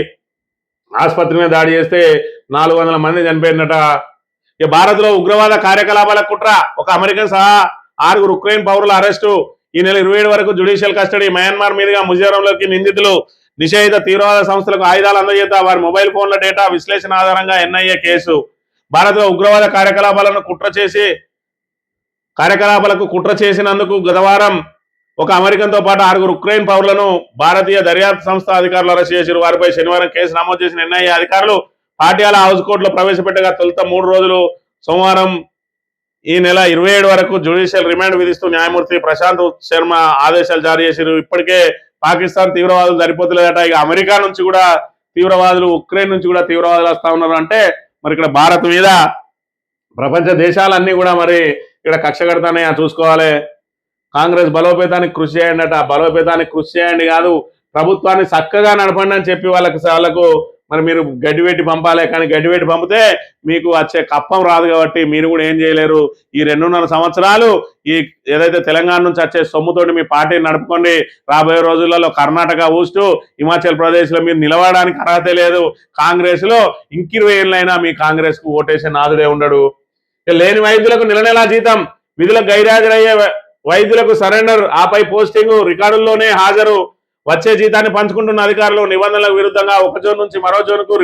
ఆసుపత్రి మీద దాడి చేస్తే 400 మంది చనిపోయినట. ఇక భారత్ లో ఉగ్రవాద కార్యకలాపాల కుట్ర, ఒక అమెరికన్ సహా 6 ఉక్రెయిన్ పౌరుల అరెస్టు. ఈ నెల 27 వరకు జ్యుడిషియల్ కస్టడీ. మయన్మార్ మీదుగా మిజోరంలోకి నిందితులు. నిషేధిత తీవ్రవాద సంస్థలకు ఆయుధాలు అందజేత వారి మొబైల్ ఫోన్ల డేటా విశ్లేషణ ఆధారంగా ఎన్ఐఏ కేసు. భారత్ లో ఉగ్రవాద కార్యకలాపాలకు కుట్ర చేసినందుకు గతవారం ఒక అమెరికన్ తో పాటు 6 ఉక్రెయిన్ పౌరులను భారతీయ దర్యాప్తు సంస్థ అధికారులు అరెస్ట్ చేశారు. వారిపై శనివారం కేసు నమోదు చేసిన ఎన్ఐఏ అధికారులు పాటియాలా హౌస్ కోర్టులో ప్రవేశపెట్టగా తొలుత 3 రోజులు సోమవారం ఈ నెల 27 వరకు జ్యుడిషియల్ రిమాండ్ విధిస్తూ న్యాయమూర్తి ప్రశాంత్ శర్మ ఆదేశాలు జారీ చేశారు. ఇప్పటికే పాకిస్తాన్ తీవ్రవాదులు సరిపోతులేదట. ఇక అమెరికా నుంచి కూడా తీవ్రవాదులు, ఉక్రెయిన్ నుంచి కూడా తీవ్రవాదులు వస్తా ఉన్నారు. అంటే మరి ఇక్కడ భారత్ మీద ప్రపంచ దేశాలన్నీ కూడా మరి ఇక్కడ కక్ష కడతానే చూసుకోవాలి. కాంగ్రెస్ బలోపేతానికి కృషి చేయండి అట. బలోపేతానికి కృషి చేయండి కాదు, ప్రభుత్వాన్ని చక్కగా నడపండి అని చెప్పి వాళ్ళకు మరి మీరు గడ్డిపెట్టి పంపాలి. కానీ గడ్డిపెట్టి పంపితే మీకు వచ్చే కప్పం రాదు కాబట్టి మీరు కూడా ఏం చేయలేరు. ఈ 2.5 సంవత్సరాలు ఈ ఏదైతే తెలంగాణ నుంచి వచ్చే సొమ్ముతోటి మీ పార్టీని నడుపుకోండి. రాబోయే రోజులలో కర్ణాటక ఊస్టు, హిమాచల్ ప్రదేశ్ లో మీరు నిలవడానికి అర్హత లేదు. కాంగ్రెస్ లో 20 ఏళ్ళైనా మీ కాంగ్రెస్ కు ఓటేసే నాదుడే ఉండడు. లేని వైద్యులకు నెల జీతం, విధులకు గైరాజరయ్యే వైద్యులకు సరెండర్, ఆపై పోస్టింగ్, రికార్డుల్లోనే హాజరు, వచ్చే జీతాన్ని పంచుకుంటున్న అధికారులు. నిబంధనలకు విరుద్ధంగా ఒక జోన్ నుంచి మరో జోన్కు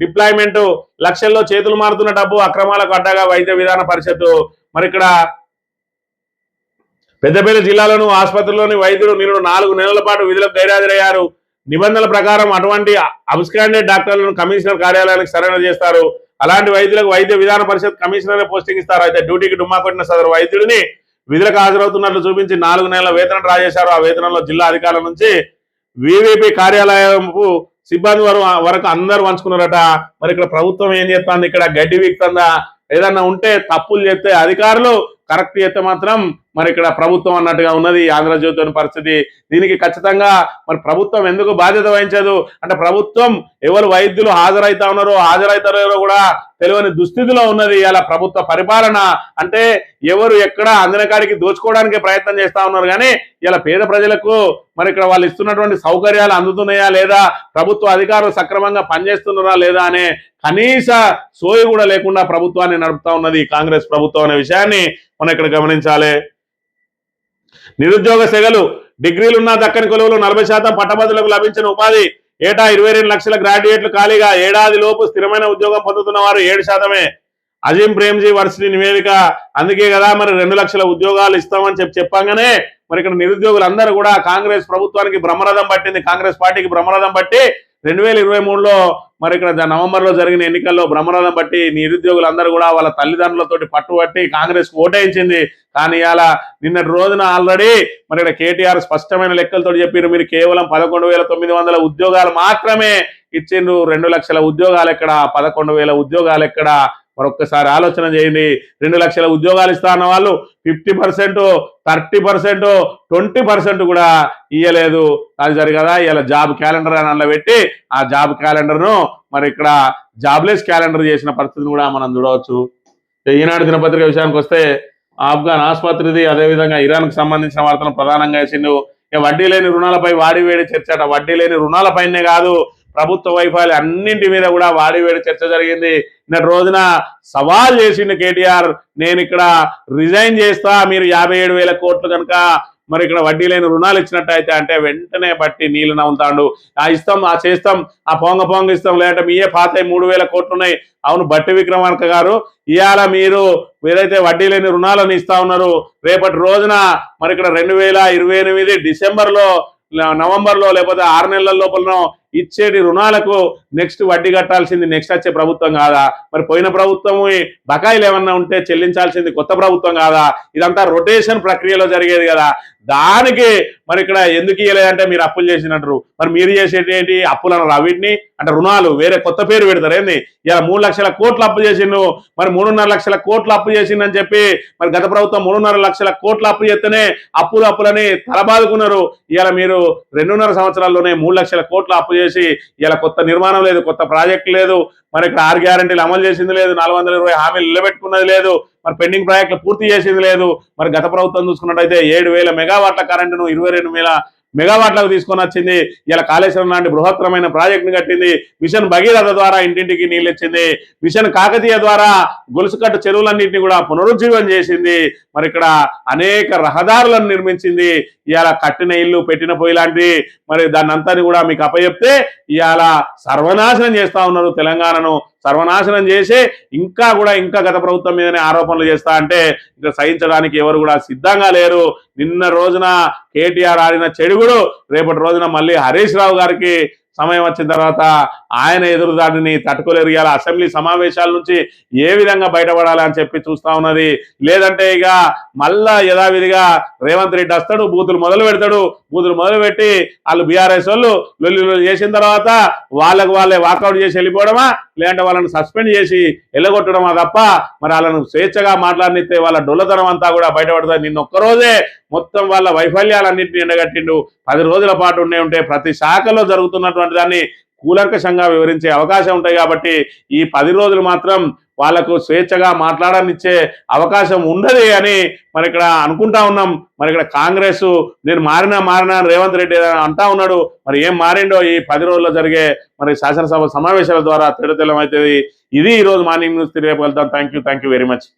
డిప్లాయ్మెంట్, లక్షల్లో చేతులు మారుతున్న డబ్బు, అక్రమాలకు అడ్డగా వైద్య విధాన పరిషత్తు. మరి ఇక్కడ పెద్దపల్లి జిల్లాలోని ఆసుపత్రిలోని వైద్యులు నిన్న 4 నెలల పాటు విధులకు గైరాజరయ్యారు. నిబంధనల ప్రకారం అటువంటి అబ్స్కాండెడ్ డాక్టర్లను కమిషనర్ కార్యాలయానికి సరెండర్ చేస్తారు. అలాంటి వైద్యులకు వైద్య విధాన పరిషత్ కమిషనర్ పోస్టింగ్ ఇస్తారు. అయితే డ్యూటీకి డుమ్మా కొట్టిన సదరు వైద్యుడిని విధులకు హాజరవుతున్నట్లు చూపించి 4 నెలల వేతనం డ్రా చేశారు. ఆ వేతనంలో జిల్లా అధికారుల నుంచి వివిపి కార్యాలయంపు సిబ్బంది వరకు అందరూ పంచుకున్నారట. మరి ఇక్కడ ప్రభుత్వం ఏం చేస్తుంది? ఇక్కడ గడ్డి వీక్తుందా? ఏదన్నా ఉంటే తప్పులు చేస్తే అధికారులు, కరెక్ట్ చేస్తే మాత్రం మరి ఇక్కడ ప్రభుత్వం అన్నట్టుగా ఉన్నది ఆంధ్రజ్యోతి పరిస్థితి. దీనికి ఖచ్చితంగా మరి ప్రభుత్వం ఎందుకు బాధ్యత వహించదు అంటే ప్రభుత్వం ఎవరు వైద్యులు హాజరైతారో కూడా తెలియని దుస్థితిలో ఉన్నది ఇలా ప్రభుత్వ పరిపాలన. అంటే ఎవరు ఎక్కడ అందిన కాడికి దోచుకోవడానికి ప్రయత్నం చేస్తా ఉన్నారు. కానీ ఇలా పేద ప్రజలకు మరి ఇక్కడ వాళ్ళు ఇస్తున్నటువంటి సౌకర్యాలు అందుతున్నాయా లేదా, ప్రభుత్వ అధికారులు సక్రమంగా పనిచేస్తున్నారా లేదా అనే కనీస సోయి కూడా లేకుండా ప్రభుత్వాన్ని నడుపుతా ఉన్నది కాంగ్రెస్ ప్రభుత్వం అనే విషయాన్ని మనం ఇక్కడ గమనించాలి. నిరుద్యోగ సెగలు, డిగ్రీలున్న దక్కని కొలువులు 40% పట్టభద్రులకు లభించిన ఉపాధి. ఏటా 22 లక్షల గ్రాడ్యుయేట్లు ఖాళీగా, ఏడాది లోపు స్థిరమైన ఉద్యోగం పొందుతున్న వారు 7%. అజీం ప్రేమ్జీ వర్సిటీ నివేదిక. అందుకే కదా మరి 2 లక్షల ఉద్యోగాలు ఇస్తామని చెప్పంగానే మరి ఇక్కడ నిరుద్యోగులందరూ కూడా కాంగ్రెస్ ప్రభుత్వానికి బ్రహ్మరథం పట్టింది. కాంగ్రెస్ పార్టీకి బ్రహ్మరథం పట్టి 2023లో మరి ఇక్కడ నవంబర్లో జరిగిన ఎన్నికల్లో బ్రహ్మరథం బట్టి నిరుద్యోగులందరూ కూడా వాళ్ళ తల్లిదండ్రులతోటి పట్టుబట్టి కాంగ్రెస్ ఓటేయించింది. కానీ ఇలా నిన్నటి రోజున ఆల్రెడీ మరి ఇక్కడ కేటీఆర్ స్పష్టమైన లెక్కలతో చెప్పారు, మీరు కేవలం 11,900 ఉద్యోగాలు మాత్రమే ఇచ్చిండ్రు. 2 లక్షల ఉద్యోగాలు ఎక్కడ, 11,000 ఉద్యోగాలు ఎక్కడ? మరొక్కసారి ఆలోచన చేయండి. 2 లక్షల ఉద్యోగాలు ఇస్తా అన్న వాళ్ళు 50%, 30%, 20% కూడా ఇయ్యలేదు. అది సరి కదా. ఇలా జాబ్ క్యాలెండర్ అని అందులో పెట్టి ఆ జాబ్ క్యాలెండర్ను మరి ఇక్కడ జాబ్లెస్ క్యాలెండర్ చేసిన పరిస్థితిని కూడా మనం చూడవచ్చు. ఈనాడు దినపత్రిక విషయానికి వస్తే ఆఫ్ఘన్ ఆసుపత్రిది, అదేవిధంగా ఇరాన్కు సంబంధించిన వార్తలను ప్రధానంగా వేసిండు. వడ్డీ లేని రుణాలపై వాడివేడి చర్చట. వడ్డీ లేని రుణాలపైనే కాదు, ప్రభుత్వ వైఫల్యాలు అన్నింటి మీద కూడా వాడివేడి చర్చ జరిగింది. నిన్నటి రోజున సవాల్ చేసిండు కేటీఆర్, నేను ఇక్కడ రిజైన్ చేస్తా, మీరు 57,000 కోట్లు కనుక మరి ఇక్కడ వడ్డీ లేని రుణాలు ఇచ్చినట్టయితే అంటే వెంటనే బట్టి నీళ్లు నవ్వుతాడు. ఇస్తాం, చేస్తాం, పొంగ ఇస్తాం, లేదంటే మీయే పాత 3,000 కోట్లు ఉన్నాయి. అవును బట్టి విక్రమార్క గారు, ఇవాళ మీరు ఏదైతే వడ్డీ లేని రుణాలను ఇస్తా ఉన్నారు, రేపటి రోజున మరి ఇక్కడ 2028 డిసెంబర్లో, నవంబర్లో, లేకపోతే 6 నెలల లోపలనో ఇచ్చేటి రుణాలకు నెక్స్ట్ వడ్డీ కట్టాల్సింది నెక్స్ట్ వచ్చే ప్రభుత్వం కాదా? మరి పోయిన ప్రభుత్వం బకాయిలు ఏమన్నా ఉంటే చెల్లించాల్సింది కొత్త ప్రభుత్వం కాదా? ఇదంతా రొటేషన్ ప్రక్రియలో జరిగేది కదా. దానికి మరి ఇక్కడ ఎందుకు ఇవ్వలేదంటే మీరు అప్పులు చేసినట్టు. మరి మీరు చేసేటి అప్పులు అన్నారు, వీటిని అంటే రుణాలు వేరే కొత్త పేరు పెడతారు ఏంది? ఇలా 3 లక్షల కోట్లు అప్పు చేసిండు, మరి 3.5 లక్షల కోట్లు అప్పు చేసిందని చెప్పి మరి గత ప్రభుత్వం 3.5 లక్షల కోట్లు అప్పు చేస్తేనే అప్పులని తలబాదుకున్నారు. ఇవాళ మీరు 2.5 సంవత్సరాల్లోనే 3 లక్షల కోట్లు అప్పు చేసి ఇలా కొత్త నిర్మాణం లేదు, కొత్త ప్రాజెక్టు లేదు, మరి ఇక్కడ 6 గ్యారెంటీలు అమలు చేసింది లేదు, 420 హామీలు నిలబెట్టుకున్నది లేదు, మరి పెండింగ్ ప్రాజెక్టులు పూర్తి చేసింది లేదు. మరి గత ప్రభుత్వం చూసుకున్నట్టయితే 7,000 మెగావాట్ల కరెంటును 22,000 మెగావాట్లకు తీసుకొని వచ్చింది. ఇలా కాళేశ్వరం లాంటి బృహత్తరమైన ప్రాజెక్టును కట్టింది. మిషన్ భగీరథ ద్వారా ఇంటింటికి నీళ్ళు ఇచ్చింది. మిషన్ కాకతీయ ద్వారా గొలుసుకట్టు చెరువులన్నింటినీ కూడా పునరుజ్జీవం చేసింది. మరి ఇక్కడ అనేక రహదారులను నిర్మించింది. ఇవాళ కట్టిన ఇల్లు పెట్టిన పొయ్యి లాంటి మరి దాన్ని అంతా కూడా మీకు అప్పచెప్తే ఇవాళ సర్వనాశనం చేస్తా ఉన్నారు. తెలంగాణను సర్వనాశనం చేసి ఇంకా గత ప్రభుత్వం మీదనే ఆరోపణలు చేస్తా అంటే ఇంకా సహించడానికి ఎవరు కూడా సిద్ధంగా లేరు. నిన్న రోజున కేటీఆర్ ఆడిన చెడుగుడు రేపటి రోజున మళ్ళీ హరీష్ రావు గారికి సమయం వచ్చిన తర్వాత ఆయన ఎదురుదాడిని తట్టుకోలేరు. ఇవాళ అసెంబ్లీ సమావేశాల నుంచి ఏ విధంగా బయటపడాలి అని చెప్పి చూస్తా ఉన్నది. లేదంటే ఇక మళ్ళా యథావిధిగా రేవంత్ రెడ్డి వస్తాడు, బూతులు మొదలు పెడతాడు. బూతులు మొదలు పెట్టి వాళ్ళు బీఆర్ఎస్ వాళ్ళు లొల్లి చేసిన తర్వాత వాళ్ళే వాకౌట్ చేసి వెళ్ళిపోవడమా, లేదంటే వాళ్ళని సస్పెండ్ చేసి వెళ్ళగొట్టడమా తప్ప మరి వాళ్ళను స్వేచ్ఛగా మాట్లాడితే వాళ్ళ డొల్లతనం అంతా కూడా బయటపడుతుంది. నిన్న ఒక్కరోజే మొత్తం వాళ్ళ వైఫల్యాలన్నింటినీ ఎండగట్టిండు. 10 రోజుల పాటు ఉంటే ప్రతి శాఖలో జరుగుతున్నటువంటి దాన్ని కూలంకషంగా వివరించే అవకాశం ఉంటాయి. కాబట్టి ఈ 10 రోజులు మాత్రం వాళ్లకు స్వేచ్ఛగా మాట్లాడనిచ్చే అవకాశం ఉండదు అని మరి ఇక్కడ అనుకుంటా ఉన్నాం. మరి ఇక్కడ కాంగ్రెస్ నేను మారినా రేవంత్ రెడ్డి అంటా ఉన్నాడు. మరి ఏం మారిండో ఈ 10 రోజుల్లో జరిగే మరి శాసనసభ సమావేశాల ద్వారా తెల్లమవుతుంది. ఇది ఈరోజు మార్నింగ్ న్యూస్. తిరిగి వెళ్తాం. Thank you very much.